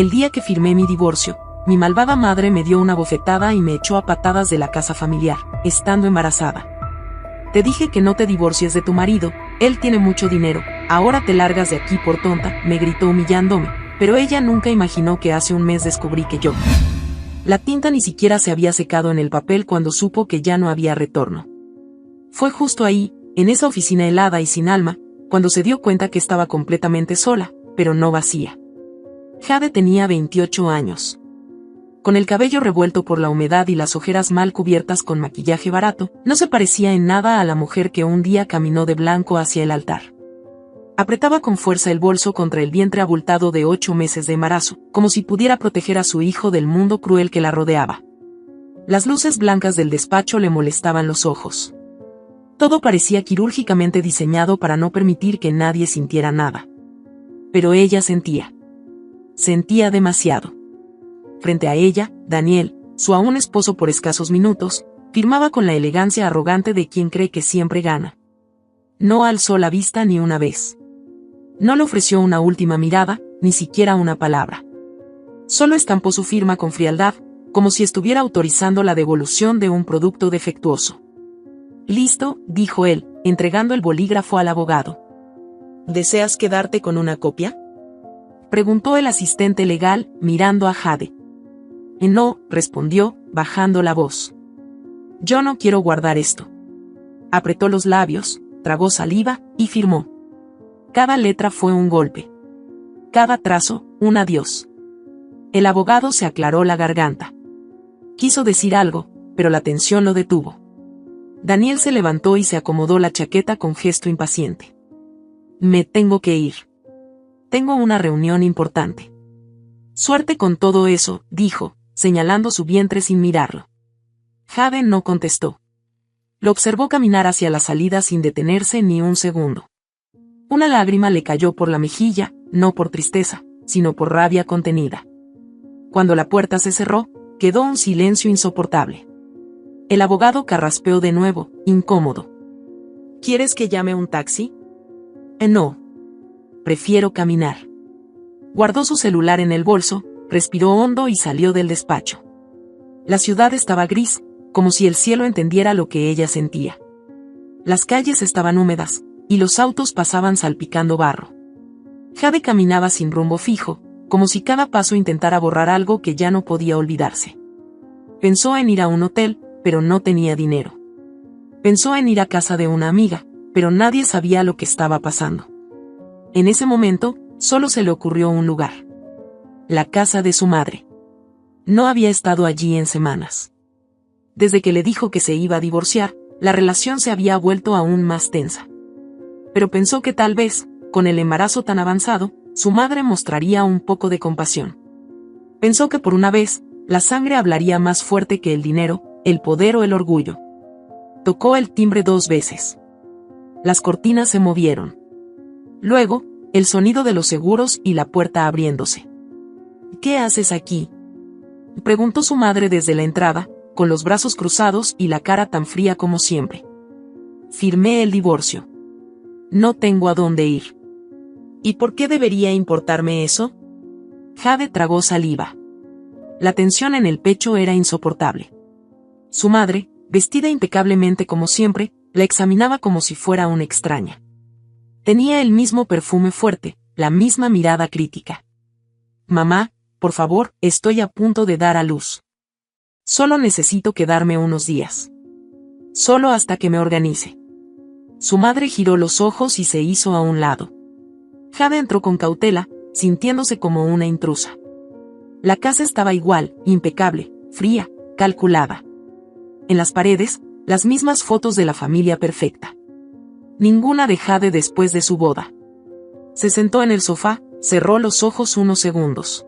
El día que firmé mi divorcio, mi malvada madre me dio una bofetada y me echó a patadas de la casa familiar, estando embarazada. Te dije que no te divorcies de tu marido, él tiene mucho dinero, ahora te largas de aquí por tonta, me gritó humillándome, pero ella nunca imaginó que hace un mes descubrí que yo. La tinta ni siquiera se había secado en el papel cuando supo que ya no había retorno. Fue justo ahí, en esa oficina helada y sin alma, cuando se dio cuenta que estaba completamente sola, pero no vacía. Jade tenía 28 años. Con el cabello revuelto por la humedad y las ojeras mal cubiertas con maquillaje barato, no se parecía en nada a la mujer que un día caminó de blanco hacia el altar. Apretaba con fuerza el bolso contra el vientre abultado de 8 meses de embarazo, como si pudiera proteger a su hijo del mundo cruel que la rodeaba. Las luces blancas del despacho le molestaban los ojos. Todo parecía quirúrgicamente diseñado para no permitir que nadie sintiera nada. Pero ella sentía. Sentía demasiado. Frente a ella, Daniel, su aún esposo por escasos minutos, firmaba con la elegancia arrogante de quien cree que siempre gana. No alzó la vista ni una vez. No le ofreció una última mirada, ni siquiera una palabra. Solo estampó su firma con frialdad, como si estuviera autorizando la devolución de un producto defectuoso. Listo, dijo él, entregando el bolígrafo al abogado. ¿Deseas quedarte con una copia?, preguntó el asistente legal, mirando a Jade. No, respondió, bajando la voz. Yo no quiero guardar esto. Apretó los labios, tragó saliva, y firmó. Cada letra fue un golpe. Cada trazo, un adiós. El abogado se aclaró la garganta. Quiso decir algo, pero la tensión lo detuvo. Daniel se levantó y se acomodó la chaqueta con gesto impaciente. Me tengo que ir. Tengo una reunión importante. Suerte con todo eso, dijo, señalando su vientre sin mirarlo. Jade no contestó. Lo observó caminar hacia la salida sin detenerse ni un segundo. Una lágrima le cayó por la mejilla, no por tristeza, sino por rabia contenida. Cuando la puerta se cerró, quedó un silencio insoportable. El abogado carraspeó de nuevo, incómodo. ¿Quieres que llame un taxi? No. Prefiero caminar. Guardó su celular en el bolso, respiró hondo y salió del despacho. La ciudad estaba gris, como si el cielo entendiera lo que ella sentía. Las calles estaban húmedas, y los autos pasaban salpicando barro. Jade caminaba sin rumbo fijo, como si cada paso intentara borrar algo que ya no podía olvidarse. Pensó en ir a un hotel, pero no tenía dinero. Pensó en ir a casa de una amiga, pero nadie sabía lo que estaba pasando. En ese momento, solo se le ocurrió un lugar. La casa de su madre. No había estado allí en semanas. Desde que le dijo que se iba a divorciar, la relación se había vuelto aún más tensa. Pero pensó que tal vez, con el embarazo tan avanzado, su madre mostraría un poco de compasión. Pensó que por una vez, la sangre hablaría más fuerte que el dinero, el poder o el orgullo. Tocó el timbre 2 veces. Las cortinas se movieron. Luego, el sonido de los seguros y la puerta abriéndose. ¿Qué haces aquí?, preguntó su madre desde la entrada, con los brazos cruzados y la cara tan fría como siempre. Firmé el divorcio. No tengo a dónde ir. ¿Y por qué debería importarme eso? Jade tragó saliva. La tensión en el pecho era insoportable. Su madre, vestida impecablemente como siempre, la examinaba como si fuera una extraña. Tenía el mismo perfume fuerte, la misma mirada crítica. Mamá, por favor, estoy a punto de dar a luz. Solo necesito quedarme unos días. Solo hasta que me organice. Su madre giró los ojos y se hizo a un lado. Jade entró con cautela, sintiéndose como una intrusa. La casa estaba igual, impecable, fría, calculada. En las paredes, las mismas fotos de la familia perfecta. Ninguna de Jade después de su boda. Se sentó en el sofá, cerró los ojos unos segundos.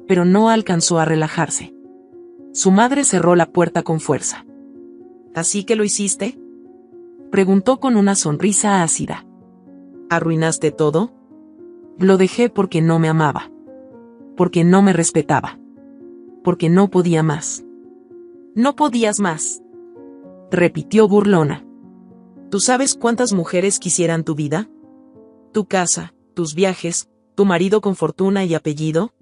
Pero no alcanzó a relajarse. Su madre cerró la puerta con fuerza. ¿Así que lo hiciste?, preguntó con una sonrisa ácida. ¿Arruinaste todo? Lo dejé porque no me amaba. Porque no me respetaba. Porque no podía más. No podías más, repitió burlona. ¿Tú sabes cuántas mujeres quisieran tu vida? ¿Tu casa, tus viajes, tu marido con fortuna y apellido?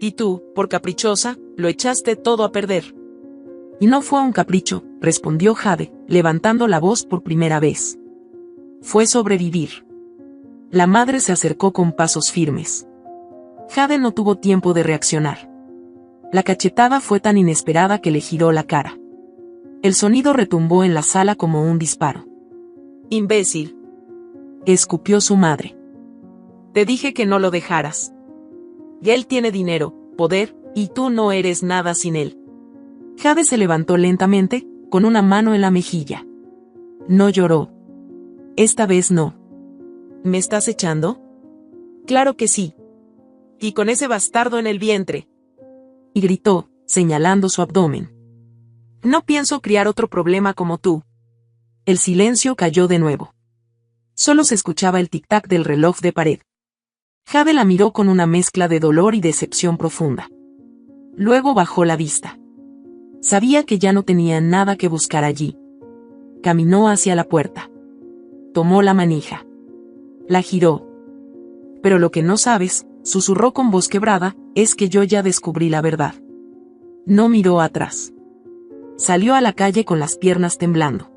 Y tú, por caprichosa, lo echaste todo a perder. Y no fue un capricho, respondió Jade, levantando la voz por primera vez. Fue sobrevivir. La madre se acercó con pasos firmes. Jade no tuvo tiempo de reaccionar. La cachetada fue tan inesperada que le giró la cara. El sonido retumbó en la sala como un disparo. «Imbécil», escupió su madre. «Te dije que no lo dejaras. Y él tiene dinero, poder, y tú no eres nada sin él». Jade se levantó lentamente, con una mano en la mejilla. No lloró. Esta vez no. ¿Me estás echando? Claro que sí. Y con ese bastardo en el vientre. Y gritó, señalando su abdomen. No pienso criar otro problema como tú. El silencio cayó de nuevo. Solo se escuchaba el tic-tac del reloj de pared. Jade la miró con una mezcla de dolor y decepción profunda. Luego bajó la vista. Sabía que ya no tenía nada que buscar allí. Caminó hacia la puerta. Tomó la manija. La giró. Pero lo que no sabes, susurró con voz quebrada, es que yo ya descubrí la verdad. No miró atrás. Salió a la calle con las piernas temblando.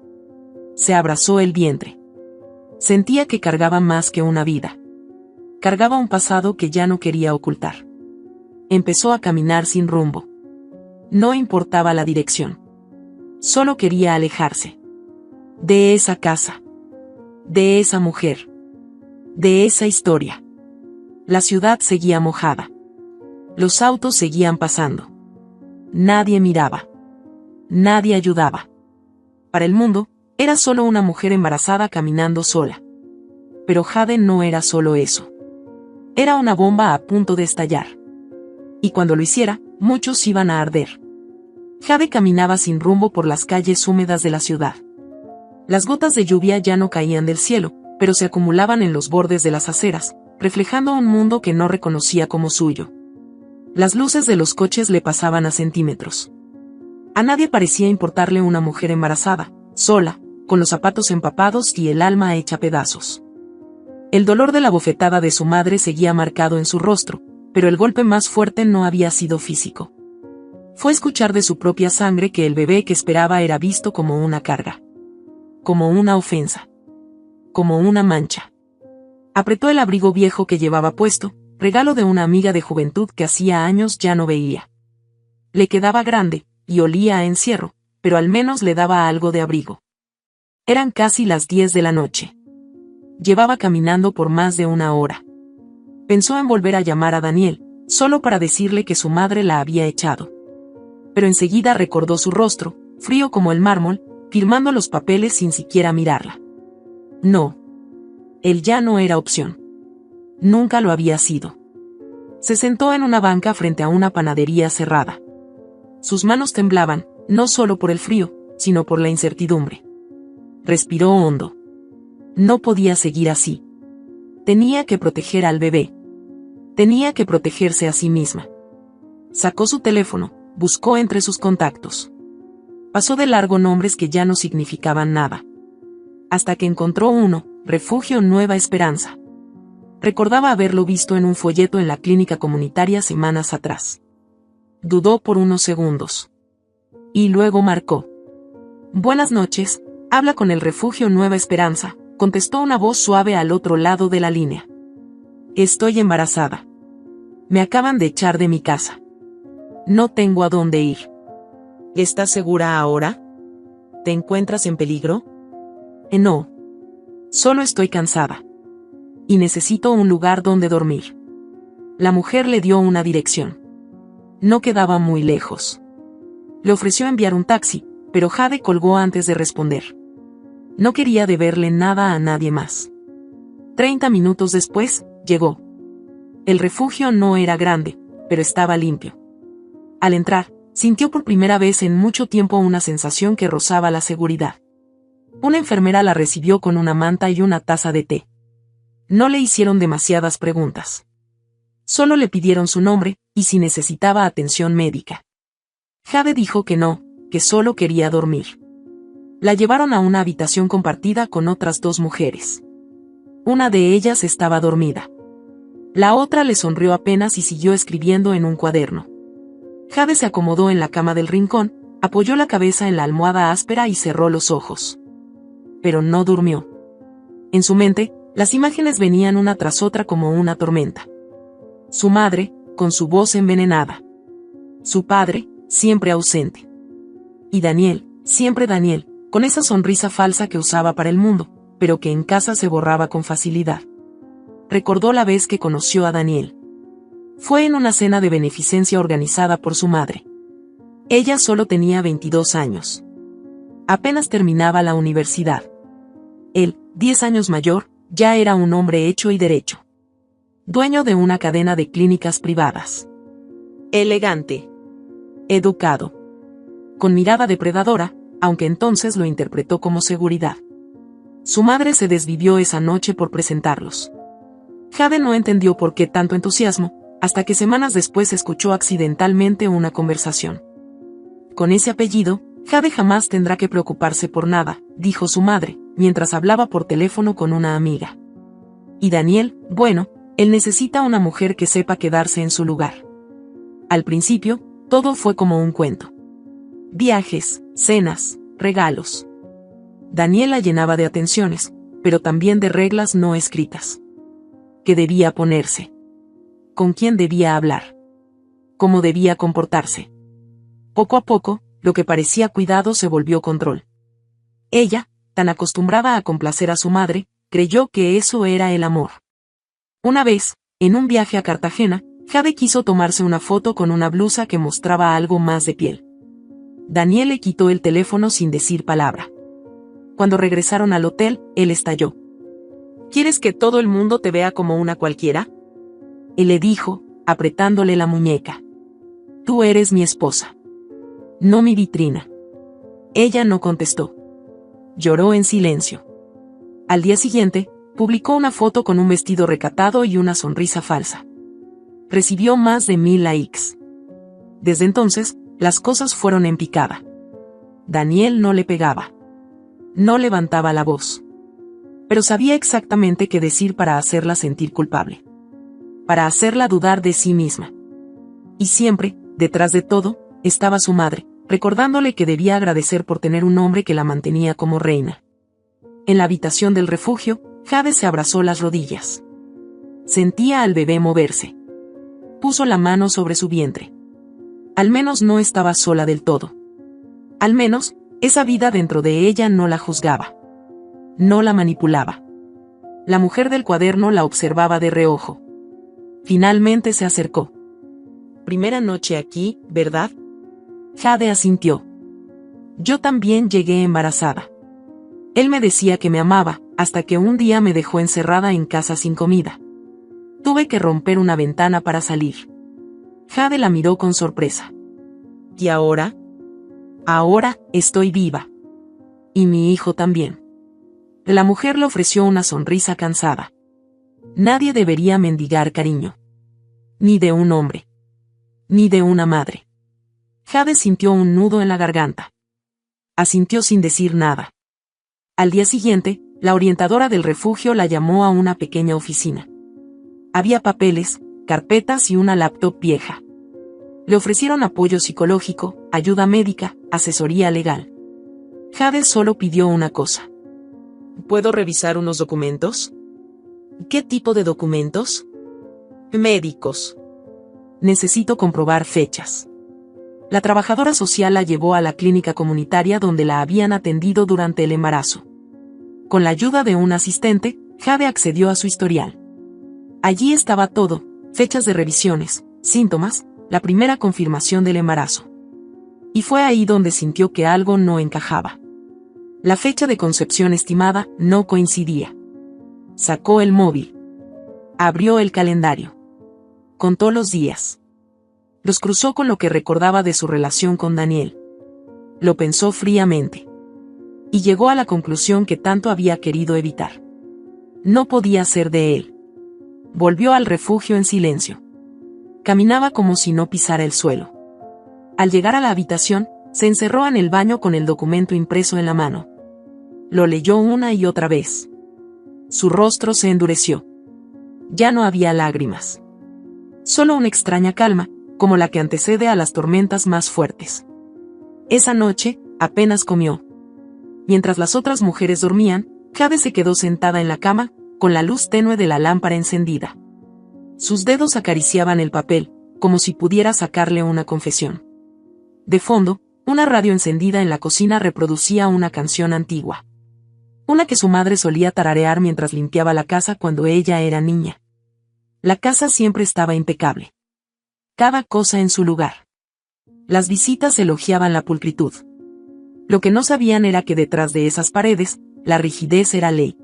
Se abrazó el vientre. Sentía que cargaba más que una vida. Cargaba un pasado que ya no quería ocultar. Empezó a caminar sin rumbo. No importaba la dirección. Solo quería alejarse. De esa casa. De esa mujer. De esa historia. La ciudad seguía mojada. Los autos seguían pasando. Nadie miraba. Nadie ayudaba. Para el mundo, era solo una mujer embarazada caminando sola. Pero Jade no era solo eso. Era una bomba a punto de estallar. Y cuando lo hiciera, muchos iban a arder. Jade caminaba sin rumbo por las calles húmedas de la ciudad. Las gotas de lluvia ya no caían del cielo, pero se acumulaban en los bordes de las aceras, reflejando un mundo que no reconocía como suyo. Las luces de los coches le pasaban a centímetros. A nadie parecía importarle una mujer embarazada, sola, con los zapatos empapados y el alma hecha pedazos. El dolor de la bofetada de su madre seguía marcado en su rostro, pero el golpe más fuerte no había sido físico. Fue escuchar de su propia sangre que el bebé que esperaba era visto como una carga. Como una ofensa. Como una mancha. Apretó el abrigo viejo que llevaba puesto, regalo de una amiga de juventud que hacía años ya no veía. Le quedaba grande, y olía a encierro, pero al menos le daba algo de abrigo. Eran casi las 10 de la noche. Llevaba caminando por más de una hora. Pensó en volver a llamar a Daniel, solo para decirle que su madre la había echado. Pero enseguida recordó su rostro, frío como el mármol, firmando los papeles sin siquiera mirarla. No. Él ya no era opción. Nunca lo había sido. Se sentó en una banca frente a una panadería cerrada. Sus manos temblaban, no solo por el frío, sino por la incertidumbre. Respiró hondo. No podía seguir así. Tenía que proteger al bebé. Tenía que protegerse a sí misma. Sacó su teléfono, buscó entre sus contactos. Pasó de largo nombres que ya no significaban nada. Hasta que encontró uno, Refugio Nueva Esperanza. Recordaba haberlo visto en un folleto en la clínica comunitaria semanas atrás. Dudó por unos segundos. Y luego marcó. Buenas noches, habla con el Refugio Nueva Esperanza, contestó una voz suave al otro lado de la línea. Estoy embarazada. Me acaban de echar de mi casa. No tengo a dónde ir. ¿Estás segura ahora? ¿Te encuentras en peligro? No. Solo estoy cansada. Y necesito un lugar donde dormir. La mujer le dio una dirección. No quedaba muy lejos. Le ofreció enviar un taxi, pero Jade colgó antes de responder. No quería deberle nada a nadie más. 30 minutos después, llegó. El refugio no era grande, pero estaba limpio. Al entrar, sintió por primera vez en mucho tiempo una sensación que rozaba la seguridad. Una enfermera la recibió con una manta y una taza de té. No le hicieron demasiadas preguntas. Solo le pidieron su nombre, y si necesitaba atención médica. Jade dijo que no, que solo quería dormir. La llevaron a una habitación compartida con otras 2 mujeres. Una de ellas estaba dormida. La otra le sonrió apenas y siguió escribiendo en un cuaderno. Jade se acomodó en la cama del rincón, apoyó la cabeza en la almohada áspera y cerró los ojos. Pero no durmió. En su mente, las imágenes venían una tras otra como una tormenta. Su madre, con su voz envenenada. Su padre, siempre ausente. Y Daniel, siempre Daniel, con esa sonrisa falsa que usaba para el mundo, pero que en casa se borraba con facilidad. Recordó la vez que conoció a Daniel. Fue en una cena de beneficencia organizada por su madre. Ella solo tenía 22 años. Apenas terminaba la universidad. Él, 10 años mayor, ya era un hombre hecho y derecho. Dueño de una cadena de clínicas privadas. Elegante. Educado. Con mirada depredadora, aunque entonces lo interpretó como seguridad. Su madre se desvivió esa noche por presentarlos. Jade no entendió por qué tanto entusiasmo, hasta que semanas después escuchó accidentalmente una conversación. Con ese apellido, Jade jamás tendrá que preocuparse por nada, dijo su madre, mientras hablaba por teléfono con una amiga. Y Daniel, bueno, él necesita una mujer que sepa quedarse en su lugar. Al principio, todo fue como un cuento. Viajes, cenas, regalos. Daniel la llenaba de atenciones, pero también de reglas no escritas. ¿Qué debía ponerse? ¿Con quién debía hablar? ¿Cómo debía comportarse? Poco a poco, lo que parecía cuidado se volvió control. Ella, tan acostumbrada a complacer a su madre, creyó que eso era el amor. Una vez, en un viaje a Cartagena, Jade quiso tomarse una foto con una blusa que mostraba algo más de piel. Daniel le quitó el teléfono sin decir palabra. Cuando regresaron al hotel, él estalló. ¿Quieres que todo el mundo te vea como una cualquiera? Él le dijo, apretándole la muñeca. Tú eres mi esposa. No mi vitrina. Ella no contestó. Lloró en silencio. Al día siguiente, publicó una foto con un vestido recatado y una sonrisa falsa. Recibió más de 1000 likes. Desde entonces, las cosas fueron en picada. Daniel no le pegaba. No levantaba la voz. Pero sabía exactamente qué decir para hacerla sentir culpable. Para hacerla dudar de sí misma. Y siempre, detrás de todo, estaba su madre, recordándole que debía agradecer por tener un hombre que la mantenía como reina. En la habitación del refugio, Jade se abrazó las rodillas. Sentía al bebé moverse. Puso la mano sobre su vientre. Al menos no estaba sola del todo. Al menos, esa vida dentro de ella no la juzgaba. No la manipulaba. La mujer del cuaderno la observaba de reojo. Finalmente se acercó. Primera noche aquí, ¿verdad? Jade asintió. Yo también llegué embarazada. Él me decía que me amaba, hasta que un día me dejó encerrada en casa sin comida. Tuve que romper una ventana para salir. Jade la miró con sorpresa. ¿Y ahora? Ahora, estoy viva. Y mi hijo también. La mujer le ofreció una sonrisa cansada. Nadie debería mendigar cariño. Ni de un hombre. Ni de una madre. Jade sintió un nudo en la garganta. Asintió sin decir nada. Al día siguiente, la orientadora del refugio la llamó a una pequeña oficina. Había papeles, carpetas y una laptop vieja. Le ofrecieron apoyo psicológico, ayuda médica, asesoría legal. Jade solo pidió una cosa. ¿Puedo revisar unos documentos? ¿Qué tipo de documentos? Médicos. Necesito comprobar fechas. La trabajadora social la llevó a la clínica comunitaria donde la habían atendido durante el embarazo. Con la ayuda de un asistente, Jade accedió a su historial. Allí estaba todo, fechas de revisiones, síntomas, la primera confirmación del embarazo. Y fue ahí donde sintió que algo no encajaba. La fecha de concepción estimada no coincidía. Sacó el móvil. Abrió el calendario. Contó los días. Los cruzó con lo que recordaba de su relación con Daniel. Lo pensó fríamente. Y llegó a la conclusión que tanto había querido evitar. No podía ser de él. Volvió al refugio en silencio. Caminaba como si no pisara el suelo. Al llegar a la habitación, se encerró en el baño con el documento impreso en la mano. Lo leyó una y otra vez. Su rostro se endureció. Ya no había lágrimas. Solo una extraña calma, como la que antecede a las tormentas más fuertes. Esa noche, apenas comió. Mientras las otras mujeres dormían, Jade se quedó sentada en la cama, con la luz tenue de la lámpara encendida. Sus dedos acariciaban el papel, como si pudiera sacarle una confesión. De fondo, una radio encendida en la cocina reproducía una canción antigua. Una que su madre solía tararear mientras limpiaba la casa cuando ella era niña. La casa siempre estaba impecable. Cada cosa en su lugar. Las visitas elogiaban la pulcritud. Lo que no sabían era que detrás de esas paredes, la rigidez era ley.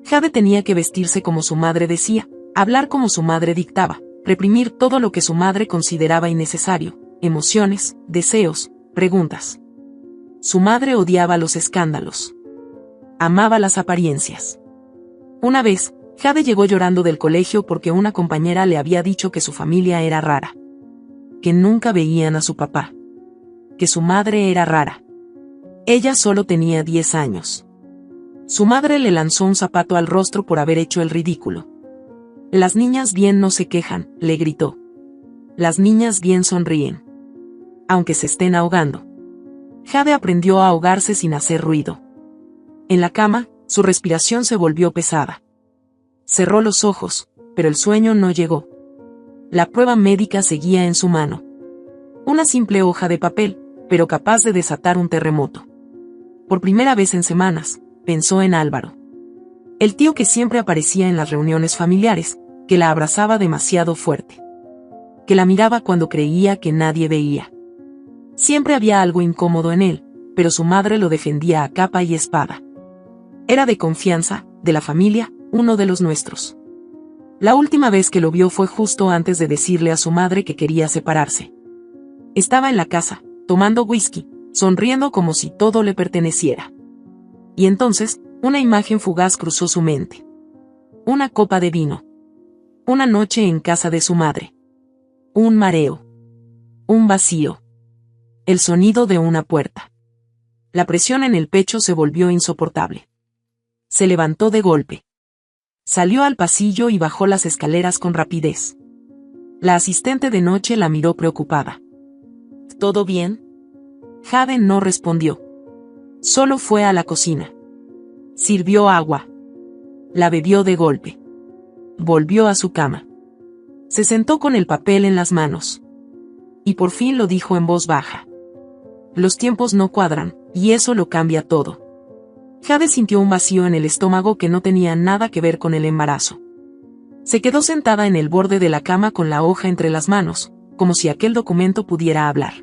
Jade tenía que vestirse como su madre decía, hablar como su madre dictaba, reprimir todo lo que su madre consideraba innecesario, emociones, deseos, preguntas. Su madre odiaba los escándalos. Amaba las apariencias. Una vez, Jade llegó llorando del colegio porque una compañera le había dicho que su familia era rara. Que nunca veían a su papá. Que su madre era rara. Ella solo tenía 10 años. Su madre le lanzó un zapato al rostro por haber hecho el ridículo. Las niñas bien no se quejan, le gritó. Las niñas bien sonríen. Aunque se estén ahogando. Jade aprendió a ahogarse sin hacer ruido. En la cama, su respiración se volvió pesada. Cerró los ojos, pero el sueño no llegó. La prueba médica seguía en su mano. Una simple hoja de papel, pero capaz de desatar un terremoto. Por primera vez en semanas, pensó en Álvaro. El tío que siempre aparecía en las reuniones familiares, que la abrazaba demasiado fuerte. Que la miraba cuando creía que nadie veía. Siempre había algo incómodo en él, pero su madre lo defendía a capa y espada. Era de confianza, de la familia, uno de los nuestros. La última vez que lo vio fue justo antes de decirle a su madre que quería separarse. Estaba en la casa, tomando whisky, sonriendo como si todo le perteneciera. Y entonces, una imagen fugaz cruzó su mente. Una copa de vino. Una noche en casa de su madre. Un mareo. Un vacío. El sonido de una puerta. La presión en el pecho se volvió insoportable. Se levantó de golpe. Salió al pasillo y bajó las escaleras con rapidez. La asistente de noche la miró preocupada. ¿Todo bien? Jade no respondió. Solo fue a la cocina. Sirvió agua. La bebió de golpe. Volvió a su cama. Se sentó con el papel en las manos. Y por fin lo dijo en voz baja. Los tiempos no cuadran, y eso lo cambia todo. Jade sintió un vacío en el estómago que no tenía nada que ver con el embarazo. Se quedó sentada en el borde de la cama con la hoja entre las manos, como si aquel documento pudiera hablar.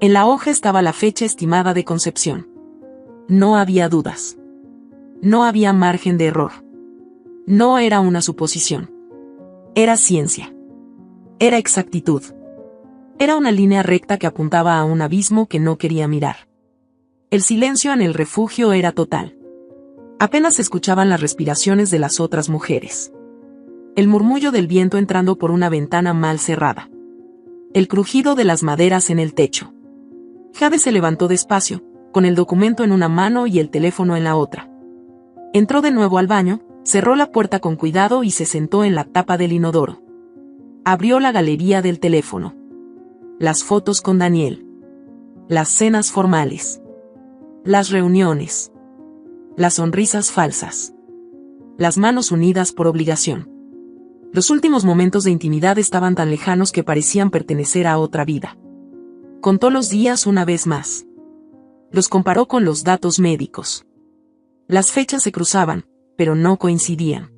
En la hoja estaba la fecha estimada de concepción. No había dudas. No había margen de error. No era una suposición. Era ciencia. Era exactitud. Era una línea recta que apuntaba a un abismo que no quería mirar. El silencio en el refugio era total. Apenas se escuchaban las respiraciones de las otras mujeres. El murmullo del viento entrando por una ventana mal cerrada. El crujido de las maderas en el techo. Jade se levantó despacio, con el documento en una mano y el teléfono en la otra. Entró de nuevo al baño, cerró la puerta con cuidado y se sentó en la tapa del inodoro. Abrió la galería del teléfono. Las fotos con Daniel. Las cenas formales. Las reuniones. Las sonrisas falsas. Las manos unidas por obligación. Los últimos momentos de intimidad estaban tan lejanos que parecían pertenecer a otra vida. Contó los días una vez más. Los comparó con los datos médicos. Las fechas se cruzaban, pero no coincidían.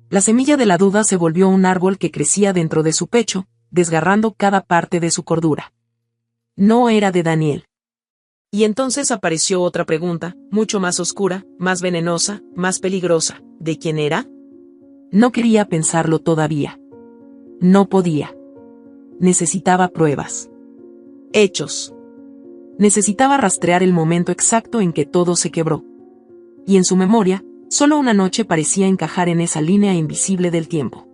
La semilla de la duda se volvió un árbol que crecía dentro de su pecho, desgarrando cada parte de su cordura. No era de Daniel. Y entonces apareció otra pregunta, mucho más oscura, más venenosa, más peligrosa. ¿De quién era? No quería pensarlo todavía. No podía. Necesitaba pruebas. Hechos. Necesitaba rastrear el momento exacto en que todo se quebró. Y en su memoria, solo una noche parecía encajar en esa línea invisible del tiempo.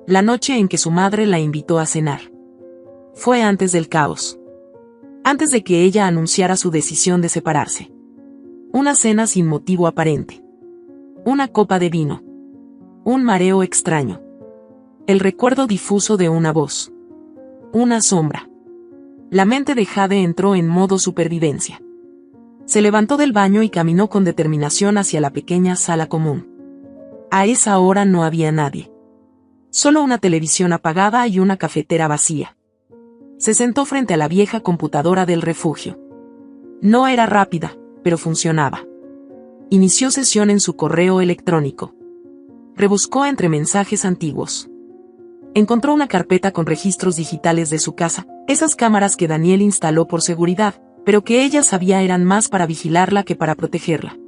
La noche en que su madre la invitó a cenar. Fue antes del caos. Antes de que ella anunciara su decisión de separarse. Una cena sin motivo aparente. Una copa de vino. Un mareo extraño. El recuerdo difuso de una voz. Una sombra. La mente de Jade entró en modo supervivencia. Se levantó del baño y caminó con determinación hacia la pequeña sala común. A esa hora no había nadie. Solo una televisión apagada y una cafetera vacía. Se sentó frente a la vieja computadora del refugio. No era rápida, pero funcionaba. Inició sesión en su correo electrónico. Rebuscó entre mensajes antiguos. Encontró una carpeta con registros digitales de su casa, esas cámaras que Daniel instaló por seguridad, pero que ella sabía eran más para vigilarla que para protegerla.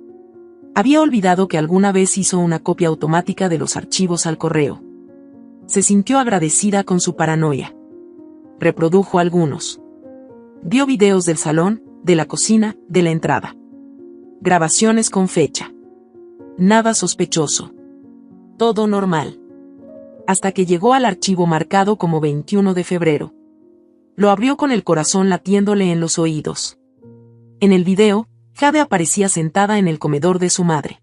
Había olvidado que alguna vez hizo una copia automática de los archivos al correo. Se sintió agradecida con su paranoia. Reprodujo algunos. Vio videos del salón, de la cocina, de la entrada. Grabaciones con fecha. Nada sospechoso. Todo normal. Hasta que llegó al archivo marcado como 21 de febrero. Lo abrió con el corazón latiéndole en los oídos. En el video, Jade aparecía sentada en el comedor de su madre.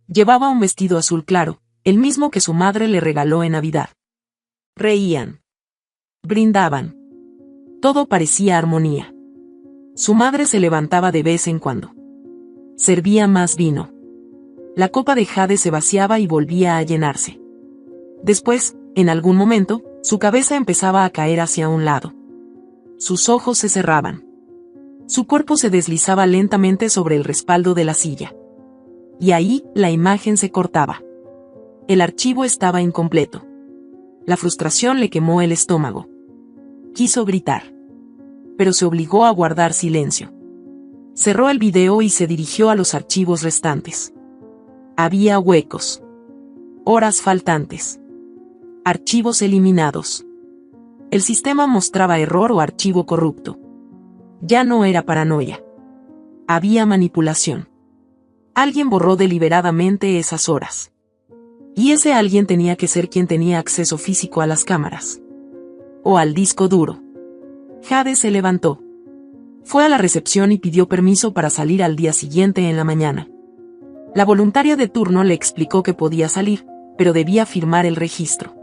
Llevaba un vestido azul claro, el mismo que su madre le regaló en Navidad. Reían. Brindaban. Todo parecía armonía. Su madre se levantaba de vez en cuando. Servía más vino. La copa de Jade se vaciaba y volvía a llenarse. Después, en algún momento, su cabeza empezaba a caer hacia un lado. Sus ojos se cerraban. Su cuerpo se deslizaba lentamente sobre el respaldo de la silla. Y ahí, la imagen se cortaba. El archivo estaba incompleto. La frustración le quemó el estómago. Quiso gritar. Pero se obligó a guardar silencio. Cerró el video y se dirigió a los archivos restantes. Había huecos. Horas faltantes. Archivos eliminados. El sistema mostraba error o archivo corrupto. Ya no era paranoia. Había manipulación. Alguien borró deliberadamente esas horas. Y ese alguien tenía que ser quien tenía acceso físico a las cámaras. O al disco duro. Jade se levantó. Fue a la recepción y pidió permiso para salir al día siguiente en la mañana. La voluntaria de turno le explicó que podía salir, pero debía firmar el registro.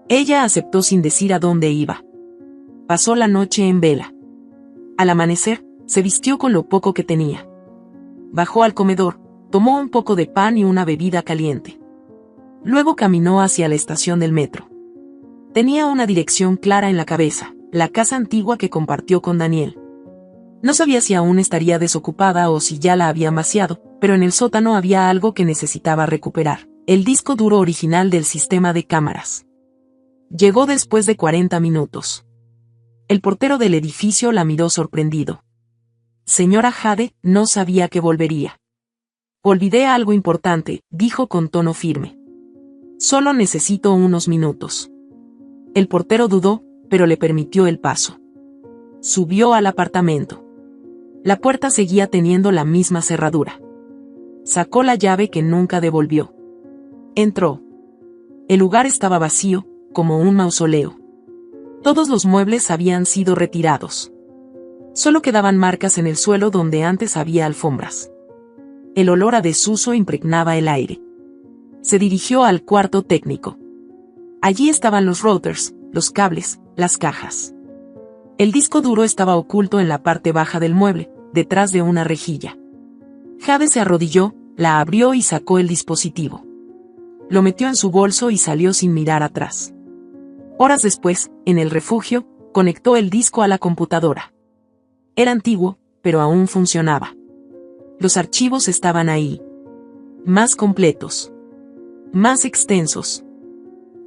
Ella aceptó sin decir a dónde iba. Pasó la noche en vela. Al amanecer, se vistió con lo poco que tenía. Bajó al comedor, tomó un poco de pan y una bebida caliente. Luego caminó hacia la estación del metro. Tenía una dirección clara en la cabeza, la casa antigua que compartió con Daniel. No sabía si aún estaría desocupada o si ya la habían vaciado, pero en el sótano había algo que necesitaba recuperar, el disco duro original del sistema de cámaras. Llegó después de 40 minutos. El portero del edificio la miró sorprendido. Señora Jade, no sabía que volvería. Olvidé algo importante, dijo con tono firme. Solo necesito unos minutos. El portero dudó, pero le permitió el paso. Subió al apartamento. La puerta seguía teniendo la misma cerradura. Sacó la llave que nunca devolvió. Entró. El lugar estaba vacío, como un mausoleo. Todos los muebles habían sido retirados. Solo quedaban marcas en el suelo donde antes había alfombras. El olor a desuso impregnaba el aire. Se dirigió al cuarto técnico. Allí estaban los routers, los cables, las cajas. El disco duro estaba oculto en la parte baja del mueble, detrás de una rejilla. Jade se arrodilló, la abrió y sacó el dispositivo. Lo metió en su bolso y salió sin mirar atrás. Horas después, en el refugio, conectó el disco a la computadora. Era antiguo, pero aún funcionaba. Los archivos estaban ahí. Más completos. Más extensos.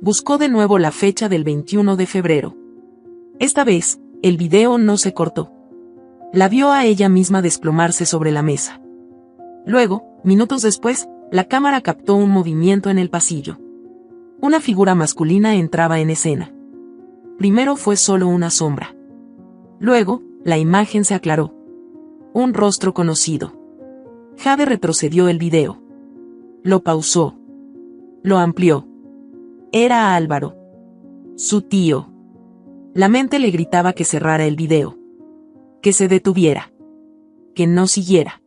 Buscó de nuevo la fecha del 21 de febrero. Esta vez, el video no se cortó. La vio a ella misma desplomarse sobre la mesa. Luego, minutos después, la cámara captó un movimiento en el pasillo. Una figura masculina entraba en escena. Primero fue solo una sombra. Luego, la imagen se aclaró. Un rostro conocido. Jade retrocedió el video. Lo pausó. Lo amplió. Era Álvaro. Su tío. La mente le gritaba que cerrara el video. Que se detuviera. Que no siguiera.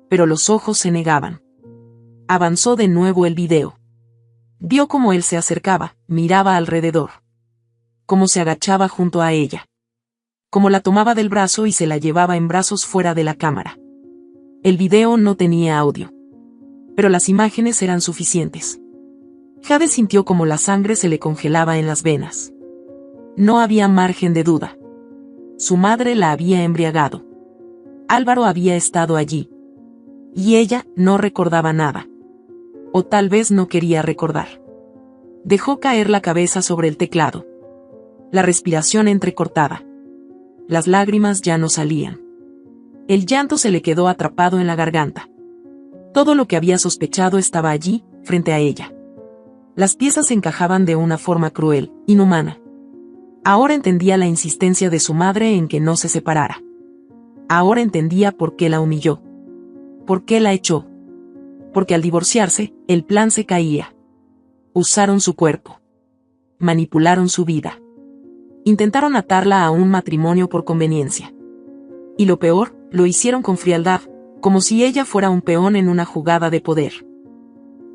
Pero los ojos se negaban. Avanzó de nuevo el video. Vio cómo él se acercaba, miraba alrededor. Cómo se agachaba junto a ella. Cómo la tomaba del brazo y se la llevaba en brazos fuera de la cámara. El video no tenía audio. Pero las imágenes eran suficientes. Jade sintió como la sangre se le congelaba en las venas. No había margen de duda. Su madre la había embriagado. Álvaro había estado allí. Y ella no recordaba nada. O tal vez no quería recordar. Dejó caer la cabeza sobre el teclado. La respiración entrecortada. Las lágrimas ya no salían. El llanto se le quedó atrapado en la garganta. Todo lo que había sospechado estaba allí, frente a ella. Las piezas encajaban de una forma cruel, inhumana. Ahora entendía la insistencia de su madre en que no se separara. Ahora entendía por qué la humilló. ¿Por qué la echó? Porque al divorciarse, el plan se caía. Usaron su cuerpo. Manipularon su vida. Intentaron atarla a un matrimonio por conveniencia. Y lo peor, lo hicieron con frialdad, como si ella fuera un peón en una jugada de poder.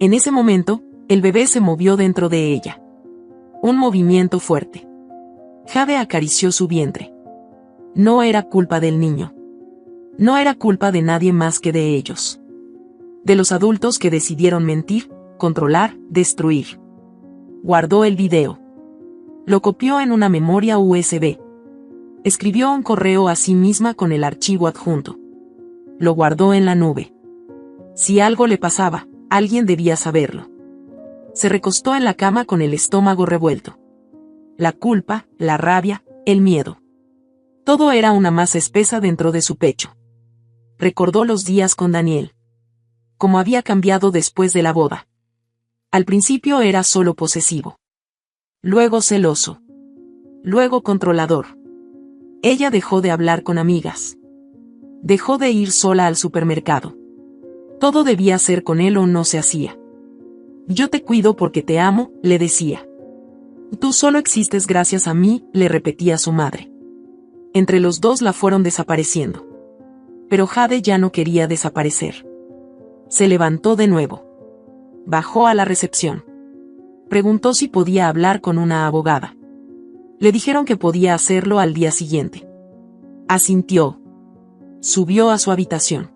En ese momento, el bebé se movió dentro de ella. Un movimiento fuerte. Jade acarició su vientre. No era culpa del niño. No era culpa de nadie más que de ellos. De los adultos que decidieron mentir, controlar, destruir. Guardó el video. Lo copió en una memoria USB. Escribió un correo a sí misma con el archivo adjunto. Lo guardó en la nube. Si algo le pasaba, alguien debía saberlo. Se recostó en la cama con el estómago revuelto. La culpa, la rabia, el miedo. Todo era una masa espesa dentro de su pecho. Recordó los días con Daniel. Cómo había cambiado después de la boda. Al principio era solo posesivo. Luego celoso. Luego controlador. Ella dejó de hablar con amigas. Dejó de ir sola al supermercado. Todo debía ser con él o no se hacía. Yo te cuido porque te amo, le decía. Tú solo existes gracias a mí, le repetía su madre. Entre los dos la fueron desapareciendo. Pero Jade ya no quería desaparecer. Se levantó de nuevo. Bajó a la recepción. Preguntó si podía hablar con una abogada. Le dijeron que podía hacerlo al día siguiente. Asintió. Subió a su habitación.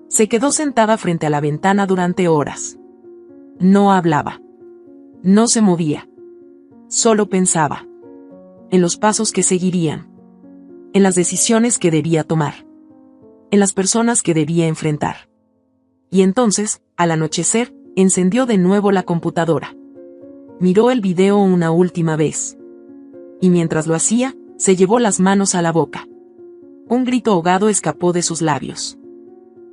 Se quedó sentada frente a la ventana durante horas. No hablaba. No se movía. Solo pensaba. En los pasos que seguirían. En las decisiones que debía tomar. En las personas que debía enfrentar. Y entonces, al anochecer, encendió de nuevo la computadora. Miró el video una última vez. Y mientras lo hacía, se llevó las manos a la boca. Un grito ahogado escapó de sus labios.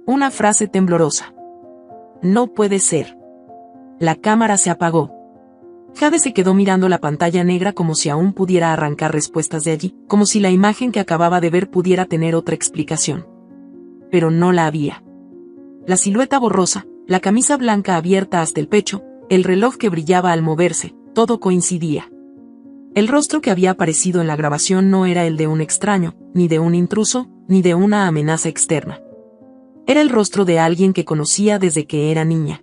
Una frase temblorosa. No puede ser. La cámara se apagó. Jade se quedó mirando la pantalla negra como si aún pudiera arrancar respuestas de allí, como si la imagen que acababa de ver pudiera tener otra explicación. Pero no la había. La silueta borrosa, la camisa blanca abierta hasta el pecho, el reloj que brillaba al moverse, todo coincidía. El rostro que había aparecido en la grabación no era el de un extraño, ni de un intruso, ni de una amenaza externa. Era el rostro de alguien que conocía desde que era niña.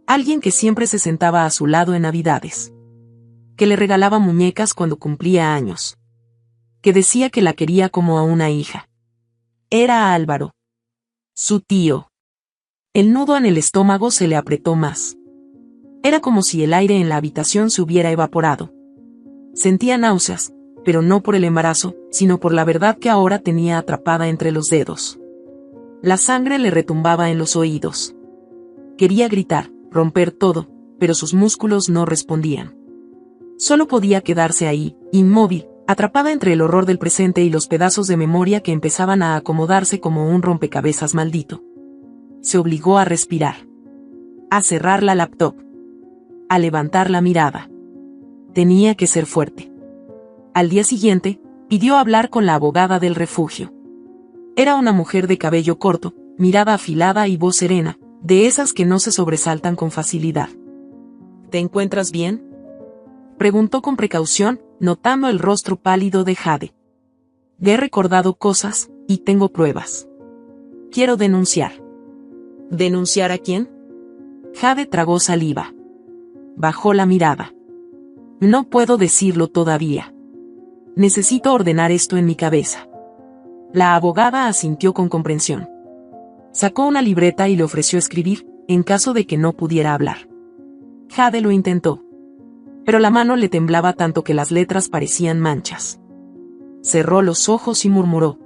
Alguien que siempre se sentaba a su lado en Navidades. Que le regalaba muñecas cuando cumplía años. Que decía que la quería como a una hija. Era Álvaro. Su tío. El nudo en el estómago se le apretó más. Era como si el aire en la habitación se hubiera evaporado. Sentía náuseas, pero no por el embarazo, sino por la verdad que ahora tenía atrapada entre los dedos. La sangre le retumbaba en los oídos. Quería gritar, romper todo, pero sus músculos no respondían. Solo podía quedarse ahí, inmóvil, atrapada entre el horror del presente y los pedazos de memoria que empezaban a acomodarse como un rompecabezas maldito. Se obligó a respirar. A cerrar la laptop. A levantar la mirada. Tenía que ser fuerte. Al día siguiente, pidió hablar con la abogada del refugio. Era una mujer de cabello corto, mirada afilada y voz serena, de esas que no se sobresaltan con facilidad. ¿Te encuentras bien?, preguntó con precaución, notando el rostro pálido de Jade. He recordado cosas, y tengo pruebas. Quiero denunciar. ¿Denunciar a quién? Jade tragó saliva. Bajó la mirada. No puedo decirlo todavía. Necesito ordenar esto en mi cabeza. La abogada asintió con comprensión. Sacó una libreta y le ofreció escribir, en caso de que no pudiera hablar. Jade lo intentó. Pero la mano le temblaba tanto que las letras parecían manchas. Cerró los ojos y murmuró.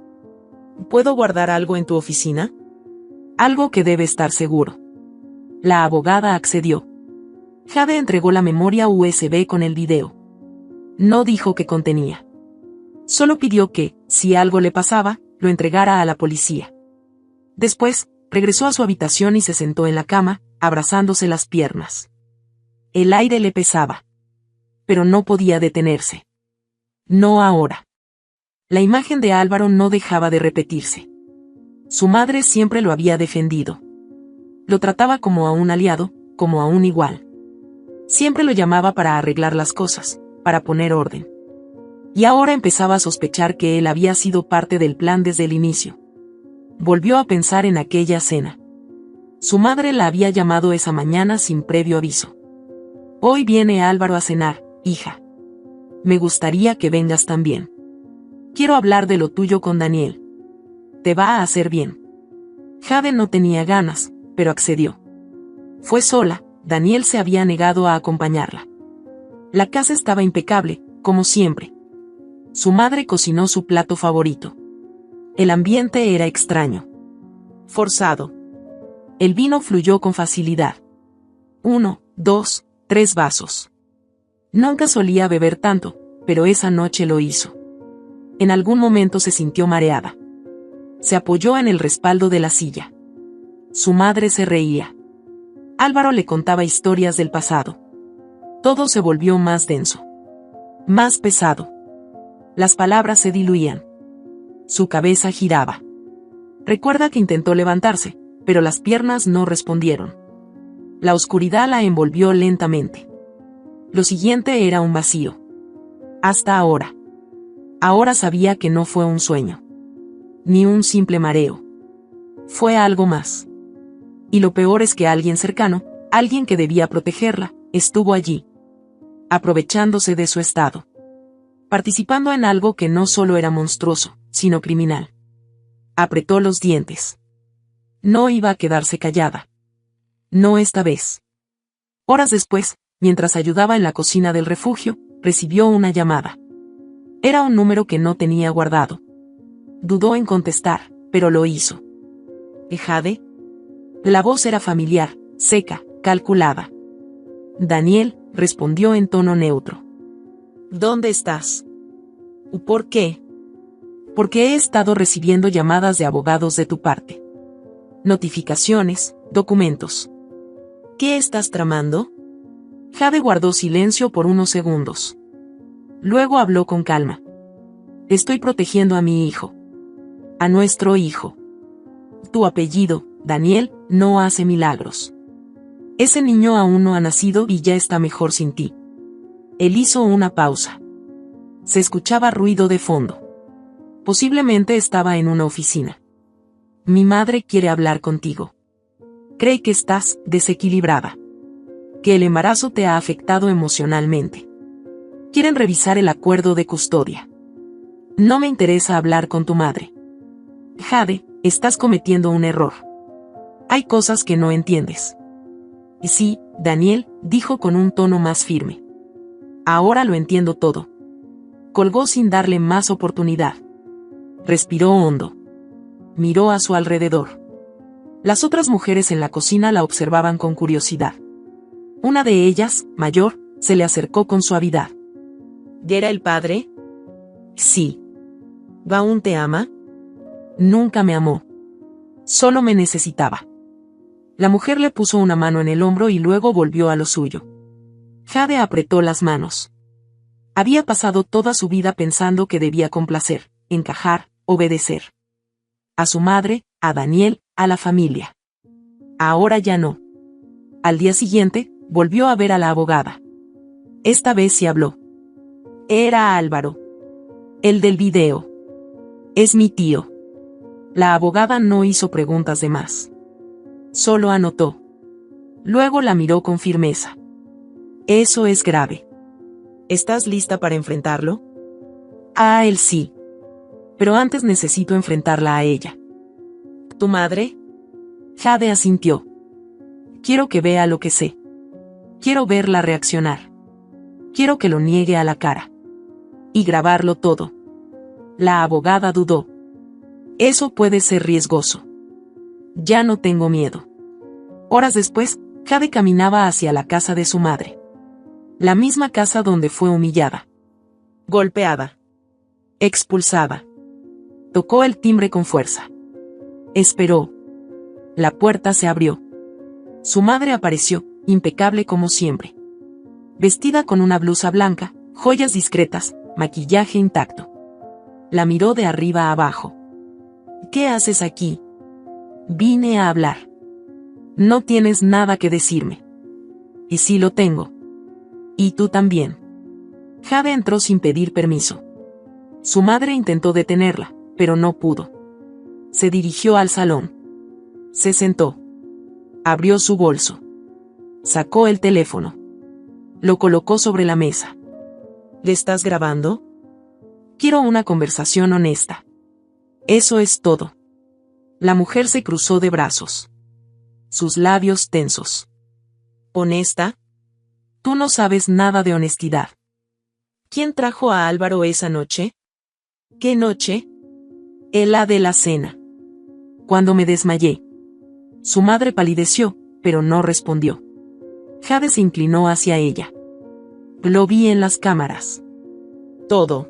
¿Puedo guardar algo en tu oficina? Algo que debe estar seguro. La abogada accedió. Jade entregó la memoria USB con el video. No dijo qué contenía. Solo pidió que, si algo le pasaba, lo entregara a la policía. Después, regresó a su habitación y se sentó en la cama, abrazándose las piernas. El aire le pesaba. Pero no podía detenerse. No ahora. La imagen de Álvaro no dejaba de repetirse. Su madre siempre lo había defendido. Lo trataba como a un aliado, como a un igual. Siempre lo llamaba para arreglar las cosas, para poner orden. Y ahora empezaba a sospechar que él había sido parte del plan desde el inicio. Volvió a pensar en aquella cena. Su madre la había llamado esa mañana sin previo aviso. Hoy viene Álvaro a cenar, hija. Me gustaría que vengas también. Quiero hablar de lo tuyo con Daniel. Te va a hacer bien. Jade no tenía ganas, pero accedió. Fue sola, Daniel se había negado a acompañarla. La casa estaba impecable, como siempre. Su madre cocinó su plato favorito. El ambiente era extraño. Forzado. El vino fluyó con facilidad. 1, 2, 3 vasos. Nunca solía beber tanto, pero esa noche lo hizo. En algún momento se sintió mareada. Se apoyó en el respaldo de la silla. Su madre se reía. Álvaro le contaba historias del pasado. Todo se volvió más denso. Más pesado. Las palabras se diluían. Su cabeza giraba. Recuerda que intentó levantarse, pero las piernas no respondieron. La oscuridad la envolvió lentamente. Lo siguiente era un vacío. Hasta ahora. Ahora sabía que no fue un sueño. Ni un simple mareo. Fue algo más. Y lo peor es que alguien cercano, alguien que debía protegerla, estuvo allí. Aprovechándose de su estado. Participando en algo que no solo era monstruoso, sino criminal. Apretó los dientes. No iba a quedarse callada. No esta vez. Horas después, mientras ayudaba en la cocina del refugio, recibió una llamada. Era un número que no tenía guardado. Dudó en contestar, pero lo hizo. ¿Jade? La voz era familiar, seca, calculada. Daniel, respondió en tono neutro. ¿Dónde estás? ¿Por qué? Porque he estado recibiendo llamadas de abogados de tu parte. Notificaciones, documentos. ¿Qué estás tramando? Jade guardó silencio por unos segundos. Luego habló con calma. Estoy protegiendo a mi hijo. A nuestro hijo. Tu apellido, Daniel, no hace milagros. Ese niño aún no ha nacido y ya está mejor sin ti. Él hizo una pausa. Se escuchaba ruido de fondo. Posiblemente estaba en una oficina. Mi madre quiere hablar contigo. Cree que estás desequilibrada. Que el embarazo te ha afectado emocionalmente. Quieren revisar el acuerdo de custodia. No me interesa hablar con tu madre. Jade, estás cometiendo un error. Hay cosas que no entiendes. Sí, Daniel, dijo con un tono más firme. Ahora lo entiendo todo. Colgó sin darle más oportunidad. Respiró hondo. Miró a su alrededor. Las otras mujeres en la cocina la observaban con curiosidad. Una de ellas, mayor, se le acercó con suavidad. ¿Era el padre? Sí. ¿Aún te ama? Nunca me amó. Solo me necesitaba. La mujer le puso una mano en el hombro y luego volvió a lo suyo. Jade apretó las manos. Había pasado toda su vida pensando que debía complacer, encajar, obedecer. A su madre, a Daniel, a la familia. Ahora ya no. Al día siguiente, volvió a ver a la abogada. Esta vez sí habló. Era Álvaro. El del video. Es mi tío. La abogada no hizo preguntas de más. Solo anotó. Luego la miró con firmeza. Eso es grave. ¿Estás lista para enfrentarlo? A él sí. Pero antes necesito enfrentarla a ella. ¿Tu madre? Jade asintió. Quiero que vea lo que sé. Quiero verla reaccionar. Quiero que lo niegue a la cara. Y grabarlo todo. La abogada dudó. Eso puede ser riesgoso. Ya no tengo miedo. Horas después, Jade caminaba hacia la casa de su madre. La misma casa donde fue humillada. Golpeada. Expulsada. Tocó el timbre con fuerza. Esperó. La puerta se abrió. Su madre apareció, impecable como siempre. Vestida con una blusa blanca, joyas discretas, maquillaje intacto. La miró de arriba a abajo. ¿Qué haces aquí? Vine a hablar. No tienes nada que decirme. Y sí lo tengo. Y tú también. Jade entró sin pedir permiso. Su madre intentó detenerla, pero no pudo. Se dirigió al salón. Se sentó. Abrió su bolso. Sacó el teléfono. Lo colocó sobre la mesa. ¿Le estás grabando? Quiero una conversación honesta. Eso es todo. La mujer se cruzó de brazos. Sus labios tensos. ¿Honesta? Tú no sabes nada de honestidad. ¿Quién trajo a Álvaro esa noche? ¿Qué noche? La de la cena. Cuando me desmayé. Su madre palideció, pero no respondió. Jade se inclinó hacia ella. Lo vi en las cámaras. Todo.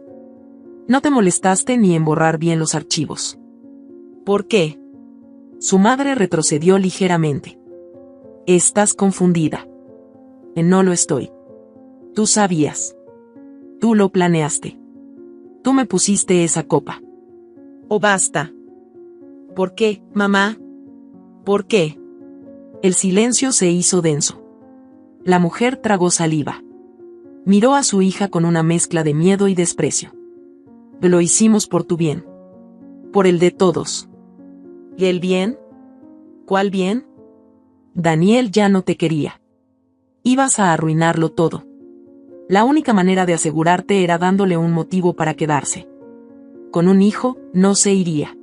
No te molestaste ni en borrar bien los archivos. ¿Por qué? Su madre retrocedió ligeramente. Estás confundida. No lo estoy. Tú sabías. Tú lo planeaste. Tú me pusiste esa copa. ¡Oh, basta! ¿Por qué, mamá? ¿Por qué? El silencio se hizo denso. La mujer tragó saliva. Miró a su hija con una mezcla de miedo y desprecio. Lo hicimos por tu bien. Por el de todos. ¿Y el bien? ¿Cuál bien? Daniel ya no te quería. Ibas a arruinarlo todo. La única manera de asegurarte era dándole un motivo para quedarse. Con un hijo, no se iría.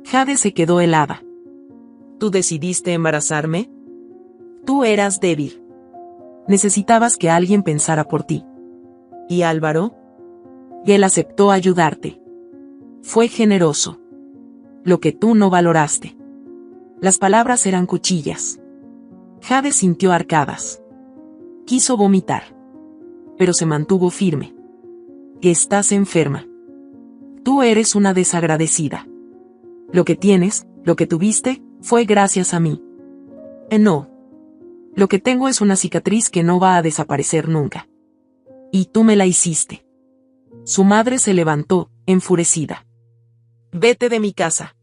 Jade se quedó helada. ¿Tú decidiste embarazarme? Tú eras débil. Necesitabas que alguien pensara por ti. ¿Y Álvaro? Él aceptó ayudarte. Fue generoso. Lo que tú no valoraste. Las palabras eran cuchillas. Jade sintió arcadas. Quiso vomitar. Pero se mantuvo firme. Estás enferma. Tú eres una desagradecida. Lo que tienes, lo que tuviste, fue gracias a mí. No. Lo que tengo es una cicatriz que no va a desaparecer nunca. Y tú me la hiciste. Su madre se levantó, enfurecida. Vete de mi casa.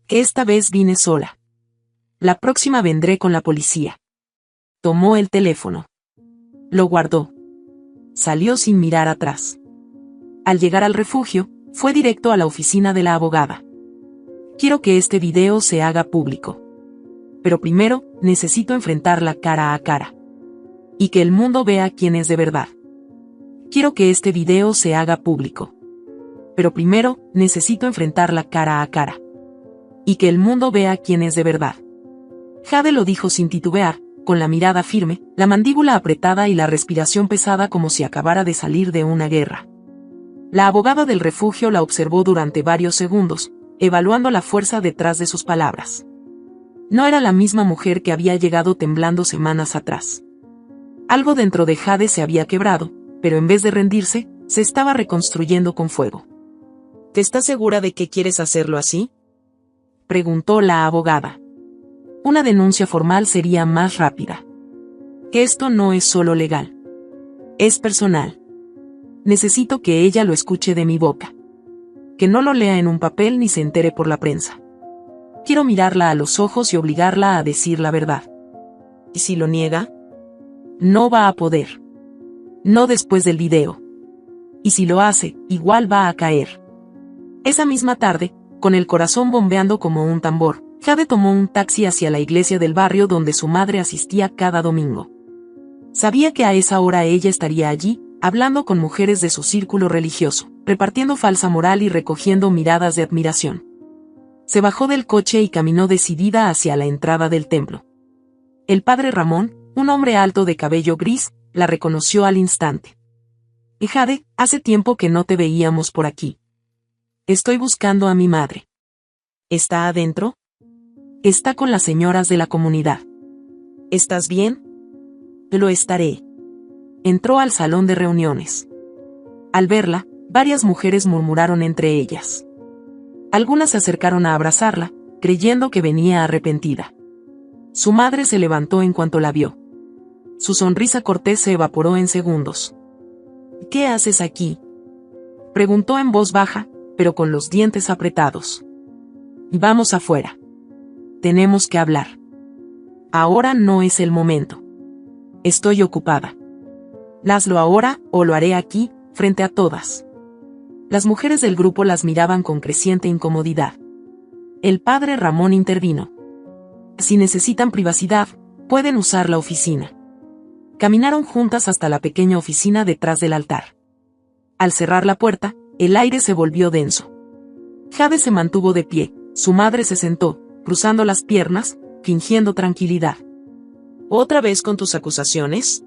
Esta vez vine sola. La próxima vendré con la policía. Tomó el teléfono. Lo guardó. Salió sin mirar atrás. Al llegar al refugio, fue directo a la oficina de la abogada. Quiero que este video se haga público. Pero primero, necesito enfrentarla cara a cara. Y que el mundo vea quién es de verdad. Quiero que este video se haga público. Pero primero, necesito enfrentarla cara a cara. Y que el mundo vea quién es de verdad. Jade lo dijo sin titubear, con la mirada firme, la mandíbula apretada y la respiración pesada como si acabara de salir de una guerra. La abogada del refugio la observó durante varios segundos, evaluando la fuerza detrás de sus palabras. No era la misma mujer que había llegado temblando semanas atrás. Algo dentro de Jade se había quebrado, pero en vez de rendirse, se estaba reconstruyendo con fuego. ¿Te estás segura de que quieres hacerlo así? Preguntó la abogada. Una denuncia formal sería más rápida. Que esto no es solo legal. Es personal. Necesito que ella lo escuche de mi boca. Que no lo lea en un papel ni se entere por la prensa. Quiero mirarla a los ojos y obligarla a decir la verdad. ¿Y si lo niega? No va a poder. No después del video. Y si lo hace, igual va a caer. Esa misma tarde, con el corazón bombeando como un tambor, Jade tomó un taxi hacia la iglesia del barrio donde su madre asistía cada domingo. Sabía que a esa hora ella estaría allí, hablando con mujeres de su círculo religioso, repartiendo falsa moral y recogiendo miradas de admiración. Se bajó del coche y caminó decidida hacia la entrada del templo. El padre Ramón, un hombre alto de cabello gris, la reconoció al instante. Jade, hace tiempo que no te veíamos por aquí. Estoy buscando a mi madre. ¿Está adentro? Está con las señoras de la comunidad. ¿Estás bien? Lo estaré. Entró al salón de reuniones. Al verla, varias mujeres murmuraron entre ellas. Algunas se acercaron a abrazarla, creyendo que venía arrepentida. Su madre se levantó en cuanto la vio. Su sonrisa cortés se evaporó en segundos. ¿Qué haces aquí?, preguntó en voz baja, pero con los dientes apretados. Vamos afuera. Tenemos que hablar. Ahora no es el momento. Estoy ocupada. Hazlo ahora, o lo haré aquí, frente a todas. Las mujeres del grupo las miraban con creciente incomodidad. El padre Ramón intervino. Si necesitan privacidad, pueden usar la oficina. Caminaron juntas hasta la pequeña oficina detrás del altar. Al cerrar la puerta, el aire se volvió denso. Jade se mantuvo de pie, su madre se sentó, cruzando las piernas, fingiendo tranquilidad. ¿Otra vez con tus acusaciones?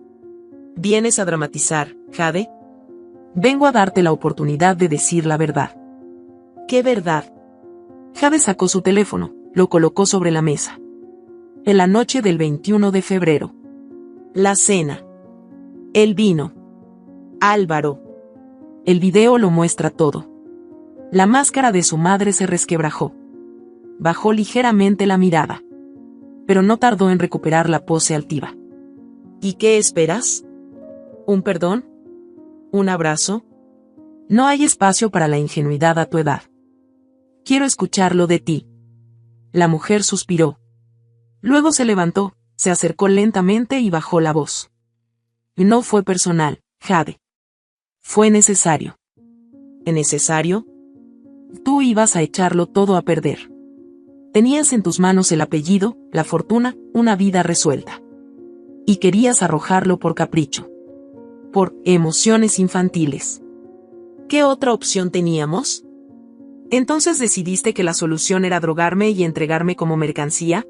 ¿Vienes a dramatizar, Jade? Vengo a darte la oportunidad de decir la verdad. ¿Qué verdad? Jade sacó su teléfono, lo colocó sobre la mesa. En la noche del 21 de febrero. La cena. El vino. Álvaro. El video lo muestra todo. La máscara de su madre se resquebrajó. Bajó ligeramente la mirada. Pero no tardó en recuperar la pose altiva. ¿Y qué esperas? ¿Un perdón? ¿Un abrazo? No hay espacio para la ingenuidad a tu edad. Quiero escucharlo de ti. La mujer suspiró. Luego se levantó, se acercó lentamente y bajó la voz. No fue personal, Jade. Fue necesario. ¿Necesario? Tú ibas a echarlo todo a perder. Tenías en tus manos el apellido, la fortuna, una vida resuelta. Y querías arrojarlo por capricho. Por emociones infantiles. ¿Qué otra opción teníamos? ¿Entonces decidiste que la solución era drogarme y entregarme como mercancía?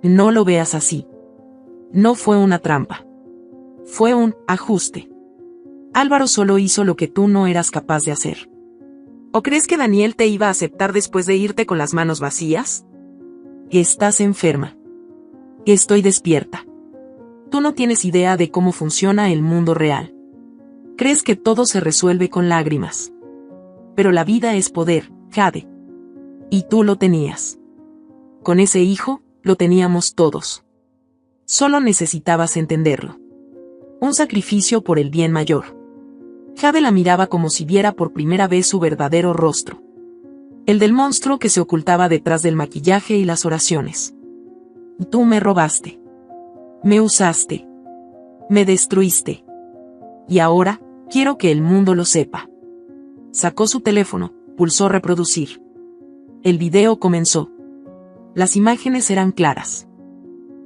No lo veas así. No fue una trampa. Fue un ajuste. Álvaro solo hizo lo que tú no eras capaz de hacer. ¿O crees que Daniel te iba a aceptar después de irte con las manos vacías? Estás enferma. Estoy despierta. Tú no tienes idea de cómo funciona el mundo real. Crees que todo se resuelve con lágrimas. Pero la vida es poder, Jade. Y tú lo tenías. Con ese hijo, lo teníamos todos. Solo necesitabas entenderlo. Un sacrificio por el bien mayor. Jade la miraba como si viera por primera vez su verdadero rostro. El del monstruo que se ocultaba detrás del maquillaje y las oraciones. Tú me robaste. Me usaste. Me destruiste. Y ahora, quiero que el mundo lo sepa. Sacó su teléfono, pulsó reproducir. El video comenzó. Las imágenes eran claras.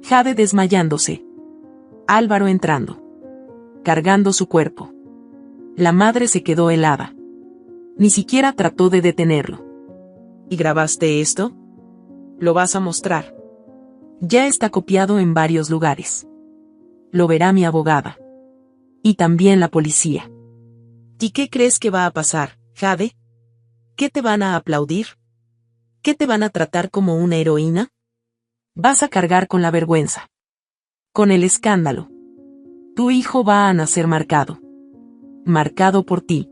Jade desmayándose. Álvaro entrando. Cargando su cuerpo. La madre se quedó helada. Ni siquiera trató de detenerlo. ¿Y grabaste esto? ¿Lo vas a mostrar? Ya está copiado en varios lugares. Lo verá mi abogada. Y también la policía. ¿Y qué crees que va a pasar, Jade? ¿Qué te van a aplaudir? ¿Qué te van a tratar como una heroína? Vas a cargar con la vergüenza. Con el escándalo. Tu hijo va a nacer marcado. Marcado por ti.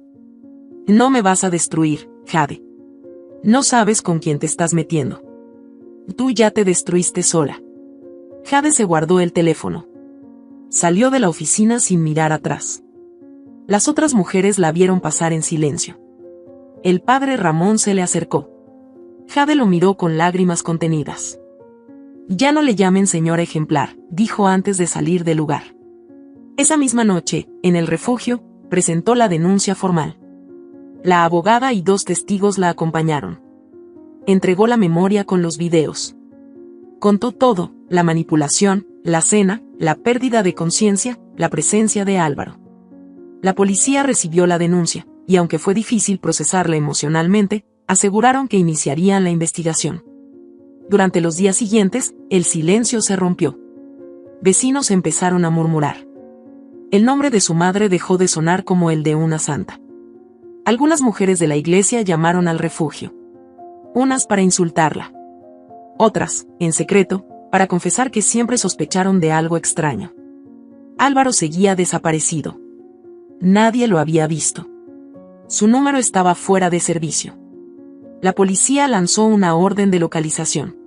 No me vas a destruir, Jade. No sabes con quién te estás metiendo. Tú ya te destruiste sola. Jade se guardó el teléfono. Salió de la oficina sin mirar atrás. Las otras mujeres la vieron pasar en silencio. El padre Ramón se le acercó. Jade lo miró con lágrimas contenidas. Ya no le llamen señora ejemplar, dijo antes de salir del lugar. Esa misma noche, en el refugio, presentó la denuncia formal. La abogada y 2 testigos la acompañaron. Entregó la memoria con los videos. Contó todo, la manipulación, la cena, la pérdida de conciencia, la presencia de Álvaro. La policía recibió la denuncia, y aunque fue difícil procesarla emocionalmente, aseguraron que iniciarían la investigación. Durante los días siguientes, el silencio se rompió. Vecinos empezaron a murmurar. El nombre de su madre dejó de sonar como el de una santa. Algunas mujeres de la iglesia llamaron al refugio. Unas para insultarla. Otras, en secreto, para confesar que siempre sospecharon de algo extraño. Álvaro seguía desaparecido. Nadie lo había visto. Su número estaba fuera de servicio. La policía lanzó una orden de localización.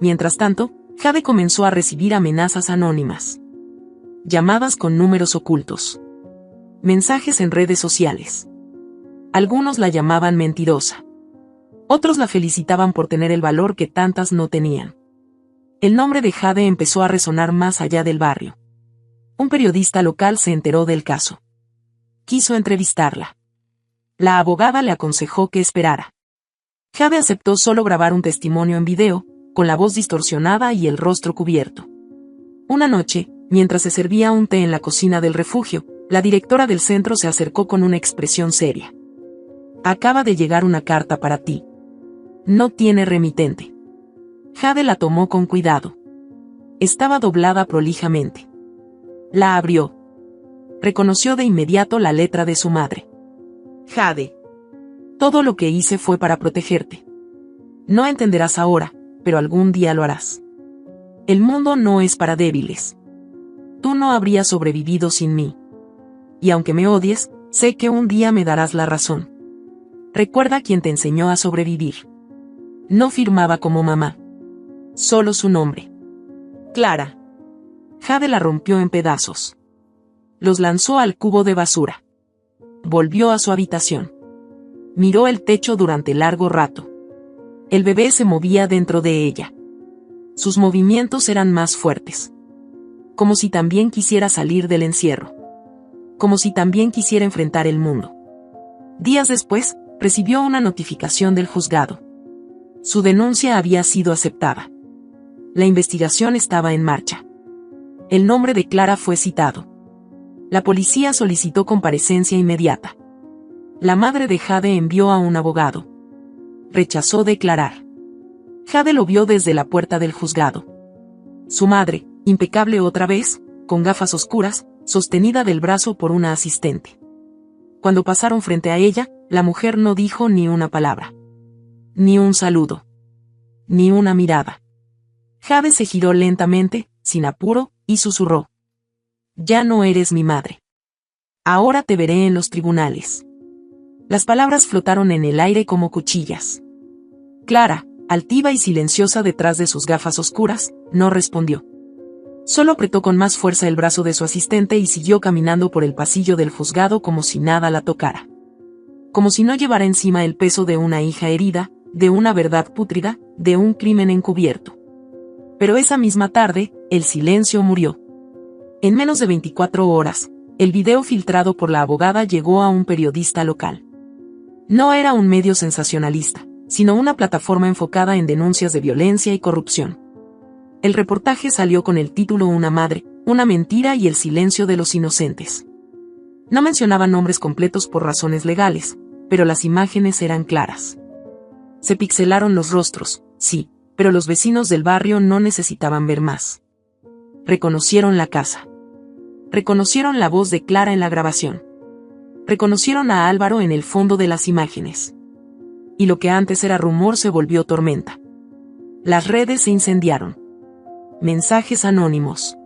Mientras tanto, Jade comenzó a recibir amenazas anónimas. Llamadas con números ocultos. Mensajes en redes sociales. Algunos la llamaban mentirosa. Otros la felicitaban por tener el valor que tantas no tenían. El nombre de Jade empezó a resonar más allá del barrio. Un periodista local se enteró del caso. Quiso entrevistarla. La abogada le aconsejó que esperara. Jade aceptó solo grabar un testimonio en video, con la voz distorsionada y el rostro cubierto. Una noche, mientras se servía un té en la cocina del refugio, la directora del centro se acercó con una expresión seria. Acaba de llegar una carta para ti. No tiene remitente. Jade la tomó con cuidado. Estaba doblada prolijamente. La abrió. Reconoció de inmediato la letra de su madre. Jade. Todo lo que hice fue para protegerte. No entenderás ahora, pero algún día lo harás. El mundo no es para débiles. Tú no habrías sobrevivido sin mí. Y aunque me odies, sé que un día me darás la razón. Recuerda quién te enseñó a sobrevivir. No firmaba como mamá. Solo su nombre. Clara. Jade la rompió en pedazos. Los lanzó al cubo de basura. Volvió a su habitación. Miró el techo durante largo rato. El bebé se movía dentro de ella. Sus movimientos eran más fuertes. Como si también quisiera salir del encierro. Como si también quisiera enfrentar el mundo. Días después, recibió una notificación del juzgado. Su denuncia había sido aceptada. La investigación estaba en marcha. El nombre de Clara fue citado. La policía solicitó comparecencia inmediata. La madre de Jade envió a un abogado. Rechazó declarar. Jade lo vio desde la puerta del juzgado. Su madre, impecable otra vez, con gafas oscuras, sostenida del brazo por una asistente. Cuando pasaron frente a ella, la mujer no dijo ni una palabra. Ni un saludo. Ni una mirada. Jade se giró lentamente, sin apuro, y susurró. Ya no eres mi madre. Ahora te veré en los tribunales. Las palabras flotaron en el aire como cuchillas. Clara, altiva y silenciosa detrás de sus gafas oscuras, no respondió. Solo apretó con más fuerza el brazo de su asistente y siguió caminando por el pasillo del juzgado como si nada la tocara. Como si no llevara encima el peso de una hija herida, de una verdad pútrida, de un crimen encubierto. Pero esa misma tarde, el silencio murió. En menos de 24 horas, el video filtrado por la abogada llegó a un periodista local. No era un medio sensacionalista, sino una plataforma enfocada en denuncias de violencia y corrupción. El reportaje salió con el título Una madre, una mentira y el silencio de los inocentes. No mencionaba nombres completos por razones legales, pero las imágenes eran claras. Se pixelaron los rostros, sí, pero los vecinos del barrio no necesitaban ver más. Reconocieron la casa. Reconocieron la voz de Clara en la grabación. Reconocieron a Álvaro en el fondo de las imágenes. Y lo que antes era rumor se volvió tormenta. Las redes se incendiaron. Mensajes anónimos.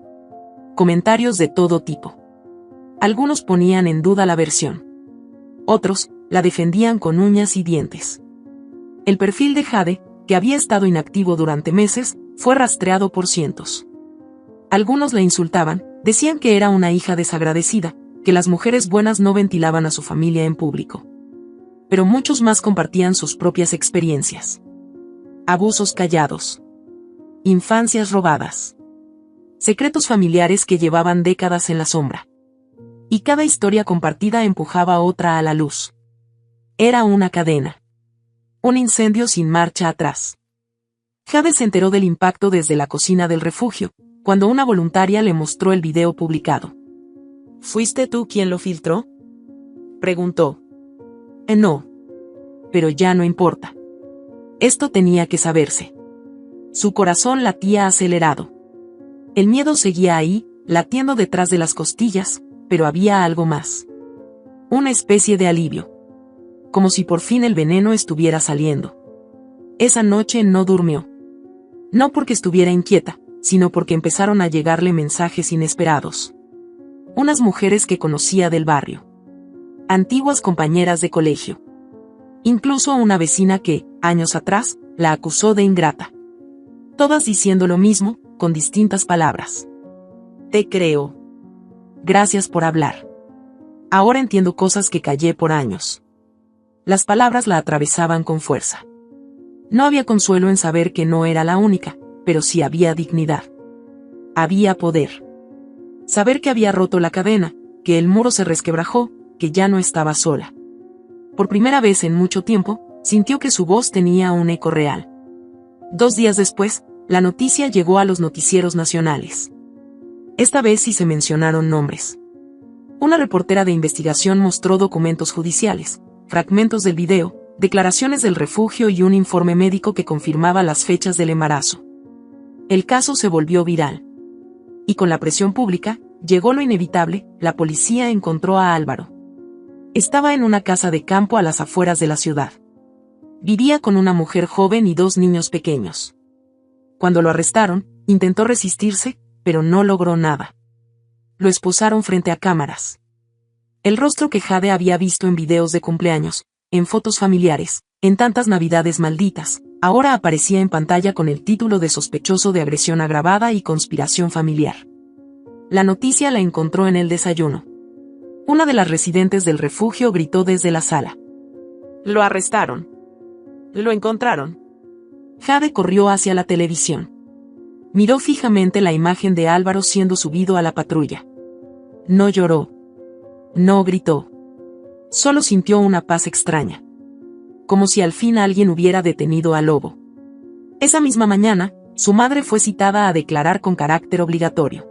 Comentarios de todo tipo. Algunos ponían en duda la versión. Otros la defendían con uñas y dientes. El perfil de Jade, que había estado inactivo durante meses, fue rastreado por cientos. Algunos la insultaban, decían que era una hija desagradecida, que las mujeres buenas no ventilaban a su familia en público. Pero muchos más compartían sus propias experiencias. Abusos callados. Infancias robadas. Secretos familiares que llevaban décadas en la sombra. Y cada historia compartida empujaba otra a la luz. Era una cadena. Un incendio sin marcha atrás. Jade se enteró del impacto desde la cocina del refugio, cuando una voluntaria le mostró el video publicado. ¿Fuiste tú quien lo filtró?, preguntó. No. Pero ya no importa. Esto tenía que saberse. Su corazón latía acelerado. El miedo seguía ahí, latiendo detrás de las costillas, pero había algo más. Una especie de alivio. Como si por fin el veneno estuviera saliendo. Esa noche no durmió. No porque estuviera inquieta, sino porque empezaron a llegarle mensajes inesperados. Unas mujeres que conocía del barrio. Antiguas compañeras de colegio. Incluso una vecina que, años atrás, la acusó de ingrata. Todas diciendo lo mismo, con distintas palabras. Te creo. Gracias por hablar. Ahora entiendo cosas que callé por años. Las palabras la atravesaban con fuerza. No había consuelo en saber que no era la única, pero sí había dignidad. Había poder. Saber que había roto la cadena, que el muro se resquebrajó, que ya no estaba sola. Por primera vez en mucho tiempo, sintió que su voz tenía un eco real. 2 días después, la noticia llegó a los noticieros nacionales. Esta vez sí se mencionaron nombres. Una reportera de investigación mostró documentos judiciales, fragmentos del video, declaraciones del refugio y un informe médico que confirmaba las fechas del embarazo. El caso se volvió viral. Y con la presión pública, llegó lo inevitable, la policía encontró a Álvaro. Estaba en una casa de campo a las afueras de la ciudad. Vivía con una mujer joven y 2 niños pequeños. Cuando lo arrestaron, intentó resistirse, pero no logró nada. Lo esposaron frente a cámaras. El rostro que Jade había visto en videos de cumpleaños, en fotos familiares, en tantas navidades malditas, ahora aparecía en pantalla con el título de sospechoso de agresión agravada y conspiración familiar. La noticia la encontró en el desayuno. Una de las residentes del refugio gritó desde la sala. Lo arrestaron. Lo encontraron. Jade corrió hacia la televisión. Miró fijamente la imagen de Álvaro siendo subido a la patrulla. No lloró. No gritó. Solo sintió una paz extraña. Como si al fin alguien hubiera detenido al lobo. Esa misma mañana, su madre fue citada a declarar con carácter obligatorio.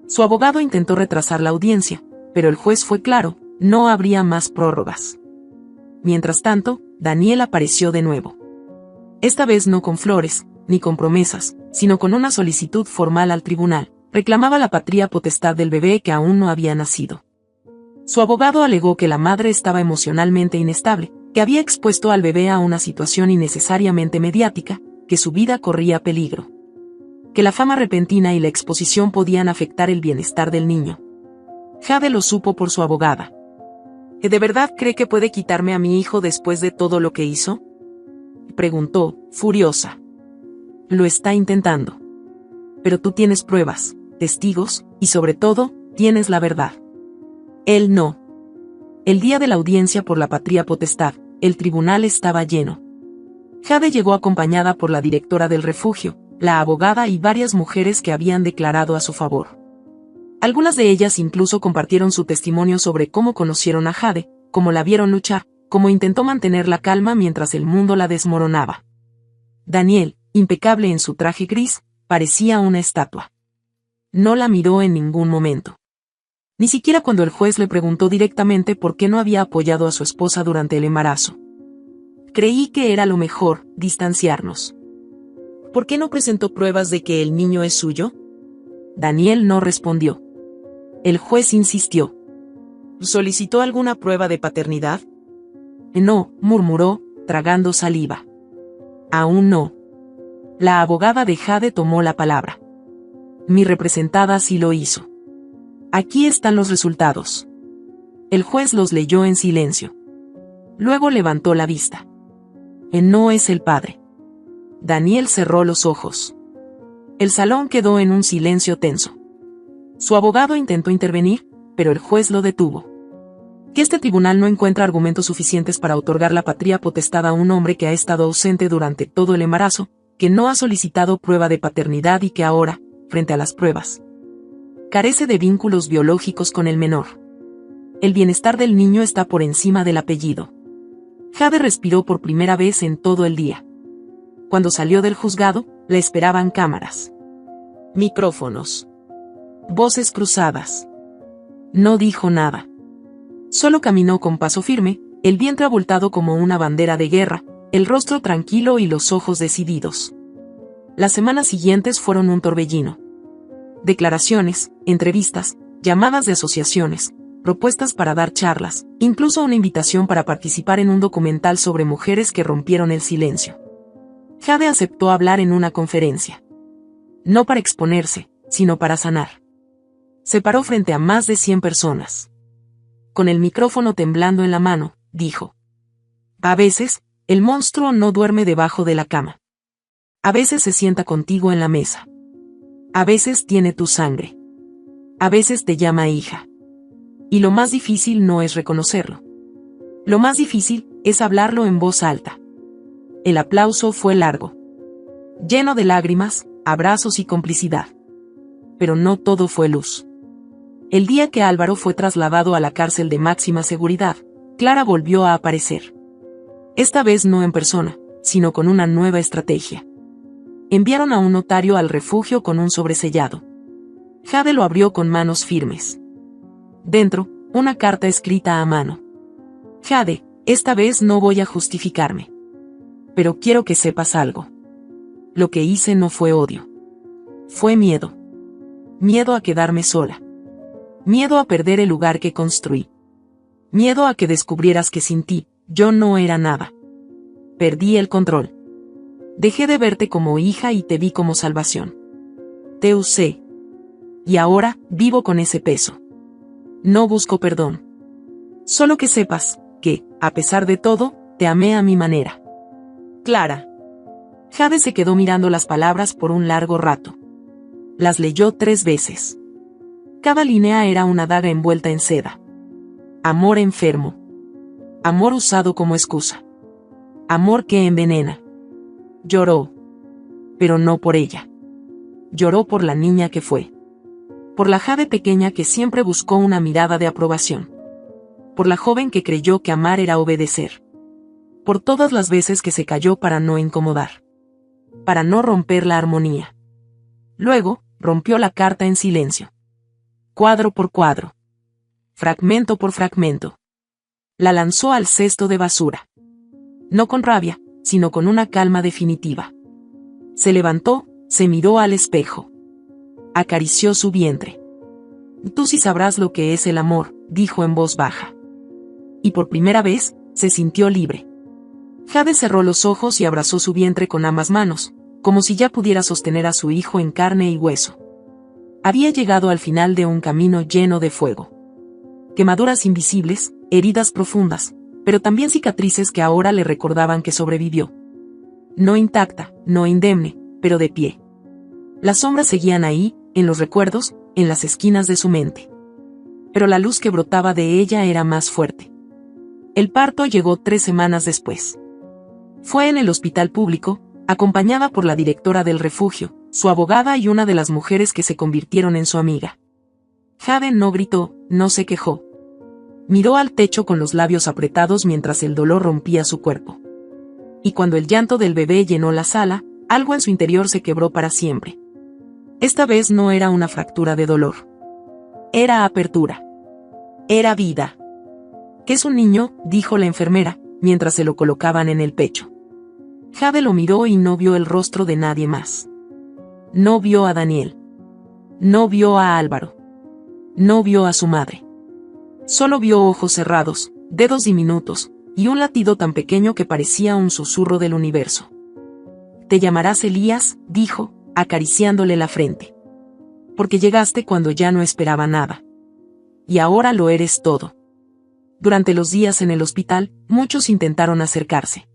Su abogado intentó retrasar la audiencia, pero el juez fue claro, no habría más prórrogas. Mientras tanto, Daniel apareció de nuevo. Esta vez no con flores, ni con promesas, sino con una solicitud formal al tribunal. Reclamaba la patria potestad del bebé que aún no había nacido. Su abogado alegó que la madre estaba emocionalmente inestable, que había expuesto al bebé a una situación innecesariamente mediática, que su vida corría peligro. Que la fama repentina y la exposición podían afectar el bienestar del niño. Jade lo supo por su abogada. ¿De verdad cree que puede quitarme a mi hijo después de todo lo que hizo?, preguntó, furiosa. Lo está intentando. Pero tú tienes pruebas, testigos, y sobre todo, tienes la verdad. Él no. El día de la audiencia por la patria potestad, el tribunal estaba lleno. Jade llegó acompañada por la directora del refugio, la abogada y varias mujeres que habían declarado a su favor. Algunas de ellas incluso compartieron su testimonio sobre cómo conocieron a Jade, cómo la vieron luchar, cómo intentó mantener la calma mientras el mundo la desmoronaba. Daniel, impecable en su traje gris, parecía una estatua. No la miró en ningún momento. Ni siquiera cuando el juez le preguntó directamente por qué no había apoyado a su esposa durante el embarazo. Creí que era lo mejor, distanciarnos. ¿Por qué no presentó pruebas de que el niño es suyo?, Daniel no respondió. El juez insistió. ¿Solicitó alguna prueba de paternidad? No, murmuró, tragando saliva. Aún no. La abogada de Jade tomó la palabra. Mi representada sí lo hizo. Aquí están los resultados. El juez los leyó en silencio. Luego levantó la vista. No es el padre. Daniel cerró los ojos. El salón quedó en un silencio tenso. Su abogado intentó intervenir, pero el juez lo detuvo. Que este tribunal no encuentra argumentos suficientes para otorgar la patria potestad a un hombre que ha estado ausente durante todo el embarazo, que no ha solicitado prueba de paternidad y que ahora, frente a las pruebas, carece de vínculos biológicos con el menor. El bienestar del niño está por encima del apellido. Jade respiró por primera vez en todo el día. Cuando salió del juzgado, la esperaban cámaras, micrófonos, voces cruzadas. No dijo nada. Solo caminó con paso firme, el vientre abultado como una bandera de guerra, el rostro tranquilo y los ojos decididos. Las semanas siguientes fueron un torbellino. Declaraciones, entrevistas, llamadas de asociaciones, propuestas para dar charlas, incluso una invitación para participar en un documental sobre mujeres que rompieron el silencio. Jade aceptó hablar en una conferencia. No para exponerse, sino para sanar. Se paró frente a más de 100 personas. Con el micrófono temblando en la mano, dijo: a veces, el monstruo no duerme debajo de la cama. A veces se sienta contigo en la mesa. A veces tiene tu sangre. A veces te llama hija. Y lo más difícil no es reconocerlo. Lo más difícil es hablarlo en voz alta. El aplauso fue largo. Lleno de lágrimas, abrazos y complicidad. Pero no todo fue luz. El día que Álvaro fue trasladado a la cárcel de máxima seguridad, Clara volvió a aparecer. Esta vez no en persona, sino con una nueva estrategia. Enviaron a un notario al refugio con un sobresellado. Jade lo abrió con manos firmes. Dentro, una carta escrita a mano. Jade, esta vez no voy a justificarme. Pero quiero que sepas algo. Lo que hice no fue odio. Fue miedo. Miedo a quedarme sola. Miedo a perder el lugar que construí. Miedo a que descubrieras que sin ti, yo no era nada. Perdí el control. Dejé de verte como hija y te vi como salvación. Te usé. Y ahora, vivo con ese peso. No busco perdón. Solo que sepas, que, a pesar de todo, te amé a mi manera. Clara. Jade se quedó mirando las palabras por un largo rato. Las leyó 3 veces. Cada línea era una daga envuelta en seda. Amor enfermo. Amor usado como excusa. Amor que envenena. Lloró. Pero no por ella. Lloró por la niña que fue. Por la Jade pequeña que siempre buscó una mirada de aprobación. Por la joven que creyó que amar era obedecer. Por todas las veces que se cayó para no incomodar. Para no romper la armonía. Luego, rompió la carta en silencio. Cuadro por cuadro. Fragmento por fragmento. La lanzó al cesto de basura. No con rabia, sino con una calma definitiva. Se levantó, se miró al espejo. Acarició su vientre. Tú sí sabrás lo que es el amor, dijo en voz baja. Y por primera vez, se sintió libre. Jade cerró los ojos y abrazó su vientre con ambas manos, como si ya pudiera sostener a su hijo en carne y hueso. Había llegado al final de un camino lleno de fuego. Quemaduras invisibles, heridas profundas, pero también cicatrices que ahora le recordaban que sobrevivió. No intacta, no indemne, pero de pie. Las sombras seguían ahí, en los recuerdos, en las esquinas de su mente. Pero la luz que brotaba de ella era más fuerte. El parto llegó 3 semanas después. Fue en el hospital público, acompañada por la directora del refugio, su abogada y una de las mujeres que se convirtieron en su amiga. Jade no gritó, no se quejó. Miró al techo con los labios apretados mientras el dolor rompía su cuerpo. Y cuando el llanto del bebé llenó la sala, algo en su interior se quebró para siempre. Esta vez no era una fractura de dolor. Era apertura. Era vida. ¿Qué es un niño?, dijo la enfermera, mientras se lo colocaban en el pecho. Jade lo miró y no vio el rostro de nadie más. No vio a Daniel. No vio a Álvaro. No vio a su madre. Solo vio ojos cerrados, dedos diminutos, y un latido tan pequeño que parecía un susurro del universo. Te llamarás Elías, dijo, acariciándole la frente. Porque llegaste cuando ya no esperaba nada. Y ahora lo eres todo. Durante los días en el hospital, muchos intentaron acercarse.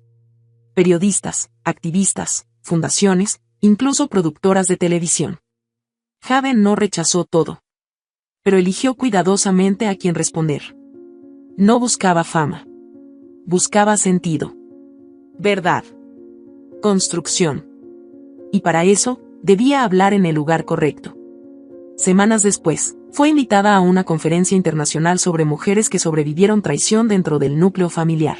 Periodistas, activistas, fundaciones, incluso productoras de televisión. Jade no rechazó todo. Pero eligió cuidadosamente a quien responder. No buscaba fama. Buscaba sentido. Verdad. Construcción. Y para eso, debía hablar en el lugar correcto. Semanas después, fue invitada a una conferencia internacional sobre mujeres que sobrevivieron traición dentro del núcleo familiar.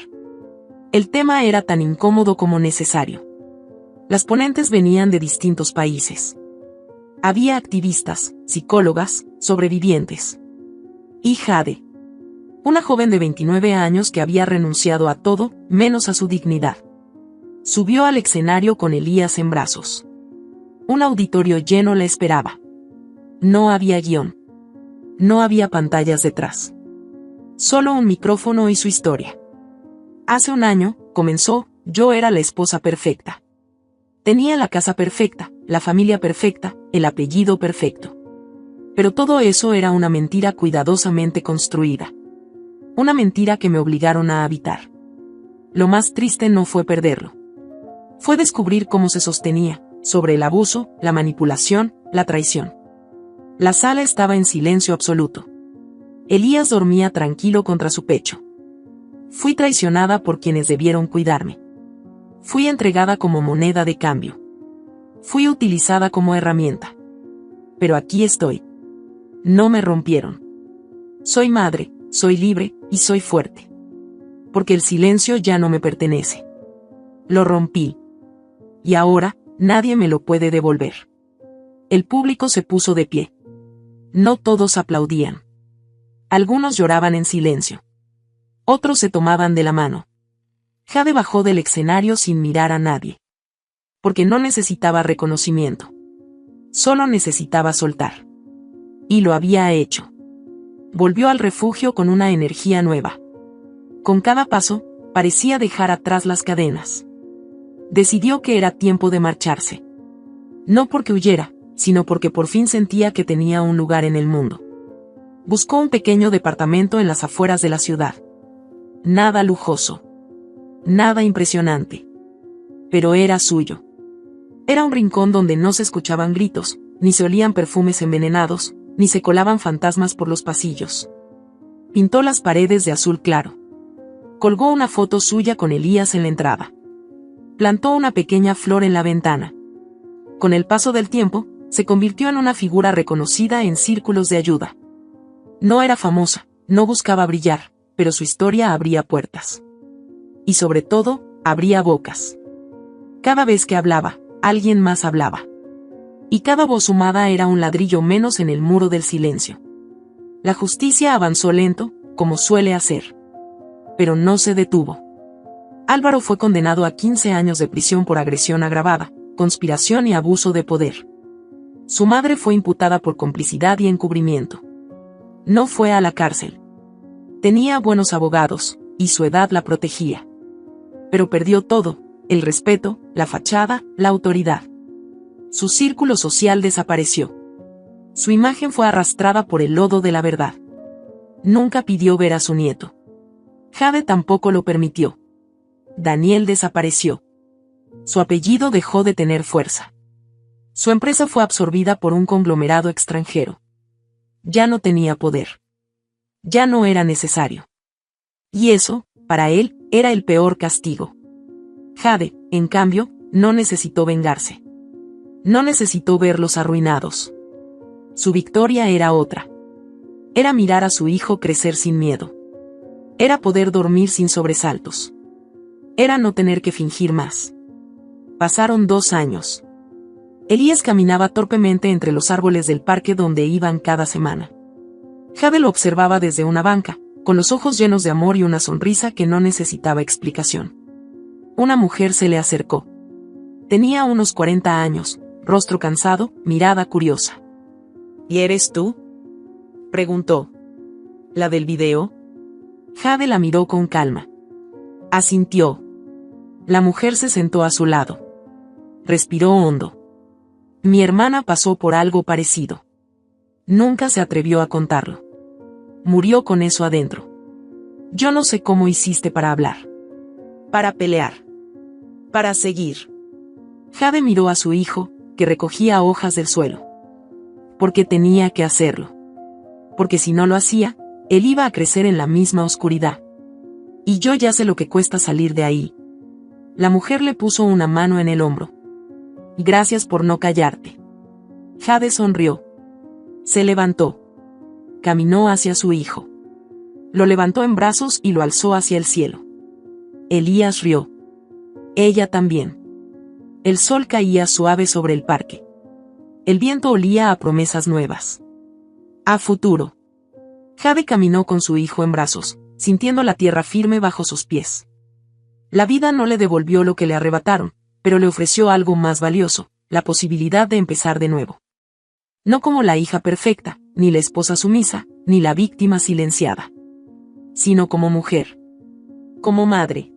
El tema era tan incómodo como necesario. Las ponentes venían de distintos países. Había activistas, psicólogas, sobrevivientes. Y Jade. Una joven de 29 años que había renunciado a todo, menos a su dignidad. Subió al escenario con Elías en brazos. Un auditorio lleno la esperaba. No había guión. No había pantallas detrás. Solo un micrófono y su historia. Hace un año, comenzó, yo era la esposa perfecta. Tenía la casa perfecta, la familia perfecta, el apellido perfecto. Pero todo eso era una mentira cuidadosamente construida. Una mentira que me obligaron a habitar. Lo más triste no fue perderlo. Fue descubrir cómo se sostenía, sobre el abuso, la manipulación, la traición. La sala estaba en silencio absoluto. Elías dormía tranquilo contra su pecho. Fui traicionada por quienes debieron cuidarme. Fui entregada como moneda de cambio. Fui utilizada como herramienta. Pero aquí estoy. No me rompieron. Soy madre, soy libre, y soy fuerte. Porque el silencio ya no me pertenece. Lo rompí. Y ahora, nadie me lo puede devolver. El público se puso de pie. No todos aplaudían. Algunos lloraban en silencio. Otros se tomaban de la mano. Jade bajó del escenario sin mirar a nadie. Porque no necesitaba reconocimiento. Solo necesitaba soltar. Y lo había hecho. Volvió al refugio con una energía nueva. Con cada paso, parecía dejar atrás las cadenas. Decidió que era tiempo de marcharse. No porque huyera, sino porque por fin sentía que tenía un lugar en el mundo. Buscó un pequeño departamento en las afueras de la ciudad. Nada lujoso. Nada impresionante. Pero era suyo. Era un rincón donde no se escuchaban gritos, ni se olían perfumes envenenados, ni se colaban fantasmas por los pasillos. Pintó las paredes de azul claro. Colgó una foto suya con Elías en la entrada. Plantó una pequeña flor en la ventana. Con el paso del tiempo, se convirtió en una figura reconocida en círculos de ayuda. No era famosa, no buscaba brillar, pero su historia abría puertas. Y sobre todo, abría bocas. Cada vez que hablaba, alguien más hablaba. Y cada voz sumada era un ladrillo menos en el muro del silencio. La justicia avanzó lento, como suele hacer. Pero no se detuvo. Álvaro fue condenado a 15 años de prisión por agresión agravada, conspiración y abuso de poder. Su madre fue imputada por complicidad y encubrimiento. No fue a la cárcel. Tenía buenos abogados, y su edad la protegía. Pero perdió todo, el respeto, la fachada, la autoridad. Su círculo social desapareció. Su imagen fue arrastrada por el lodo de la verdad. Nunca pidió ver a su nieto. Jade tampoco lo permitió. Daniel desapareció. Su apellido dejó de tener fuerza. Su empresa fue absorbida por un conglomerado extranjero. Ya no tenía poder. Ya no era necesario. Y eso, para él, era el peor castigo. Jade, en cambio, no necesitó vengarse. No necesitó verlos arruinados. Su victoria era otra. Era mirar a su hijo crecer sin miedo. Era poder dormir sin sobresaltos. Era no tener que fingir más. Pasaron 2 años. Elías caminaba torpemente entre los árboles del parque donde iban cada semana. Jade lo observaba desde una banca, con los ojos llenos de amor y una sonrisa que no necesitaba explicación. Una mujer se le acercó. Tenía unos 40 años, rostro cansado, mirada curiosa. ¿Y eres tú?, preguntó. ¿La del video? Jade la miró con calma. Asintió. La mujer se sentó a su lado. Respiró hondo. Mi hermana pasó por algo parecido. Nunca se atrevió a contarlo. Murió con eso adentro. Yo no sé cómo hiciste para hablar. Para pelear. Para seguir. Jade miró a su hijo, que recogía hojas del suelo. Porque tenía que hacerlo. Porque si no lo hacía, él iba a crecer en la misma oscuridad. Y yo ya sé lo que cuesta salir de ahí. La mujer le puso una mano en el hombro. Gracias por no callarte. Jade sonrió. Se levantó. Caminó hacia su hijo. Lo levantó en brazos y lo alzó hacia el cielo. Elías rió. Ella también. El sol caía suave sobre el parque. El viento olía a promesas nuevas. A futuro. Jade caminó con su hijo en brazos, sintiendo la tierra firme bajo sus pies. La vida no le devolvió lo que le arrebataron, pero le ofreció algo más valioso, la posibilidad de empezar de nuevo. No como la hija perfecta, ni la esposa sumisa, ni la víctima silenciada. Sino como mujer. Como madre.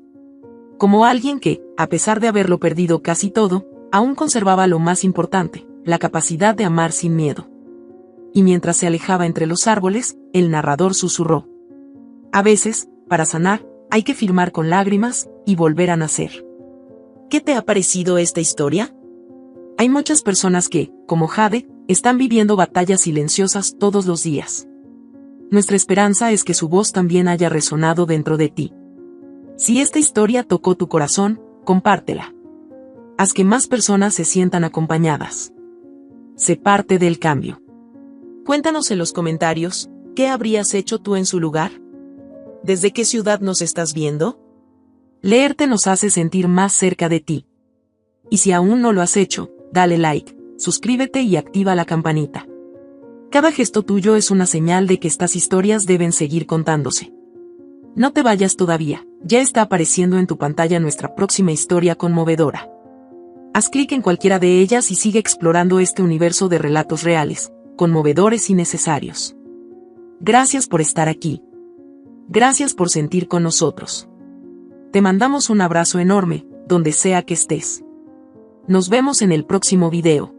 Como alguien que, a pesar de haberlo perdido casi todo, aún conservaba lo más importante, la capacidad de amar sin miedo. Y mientras se alejaba entre los árboles, el narrador susurró. A veces, para sanar, hay que firmar con lágrimas, y volver a nacer. ¿Qué te ha parecido esta historia? Hay muchas personas que, como Jade, están viviendo batallas silenciosas todos los días. Nuestra esperanza es que su voz también haya resonado dentro de ti. Si esta historia tocó tu corazón, compártela. Haz que más personas se sientan acompañadas. Sé parte del cambio. Cuéntanos en los comentarios, ¿qué habrías hecho tú en su lugar? ¿Desde qué ciudad nos estás viendo? Leerte nos hace sentir más cerca de ti. Y si aún no lo has hecho, dale like, suscríbete y activa la campanita. Cada gesto tuyo es una señal de que estas historias deben seguir contándose. No te vayas todavía, ya está apareciendo en tu pantalla nuestra próxima historia conmovedora. Haz clic en cualquiera de ellas y sigue explorando este universo de relatos reales, conmovedores y necesarios. Gracias por estar aquí. Gracias por sentir con nosotros. Te mandamos un abrazo enorme, donde sea que estés. Nos vemos en el próximo video.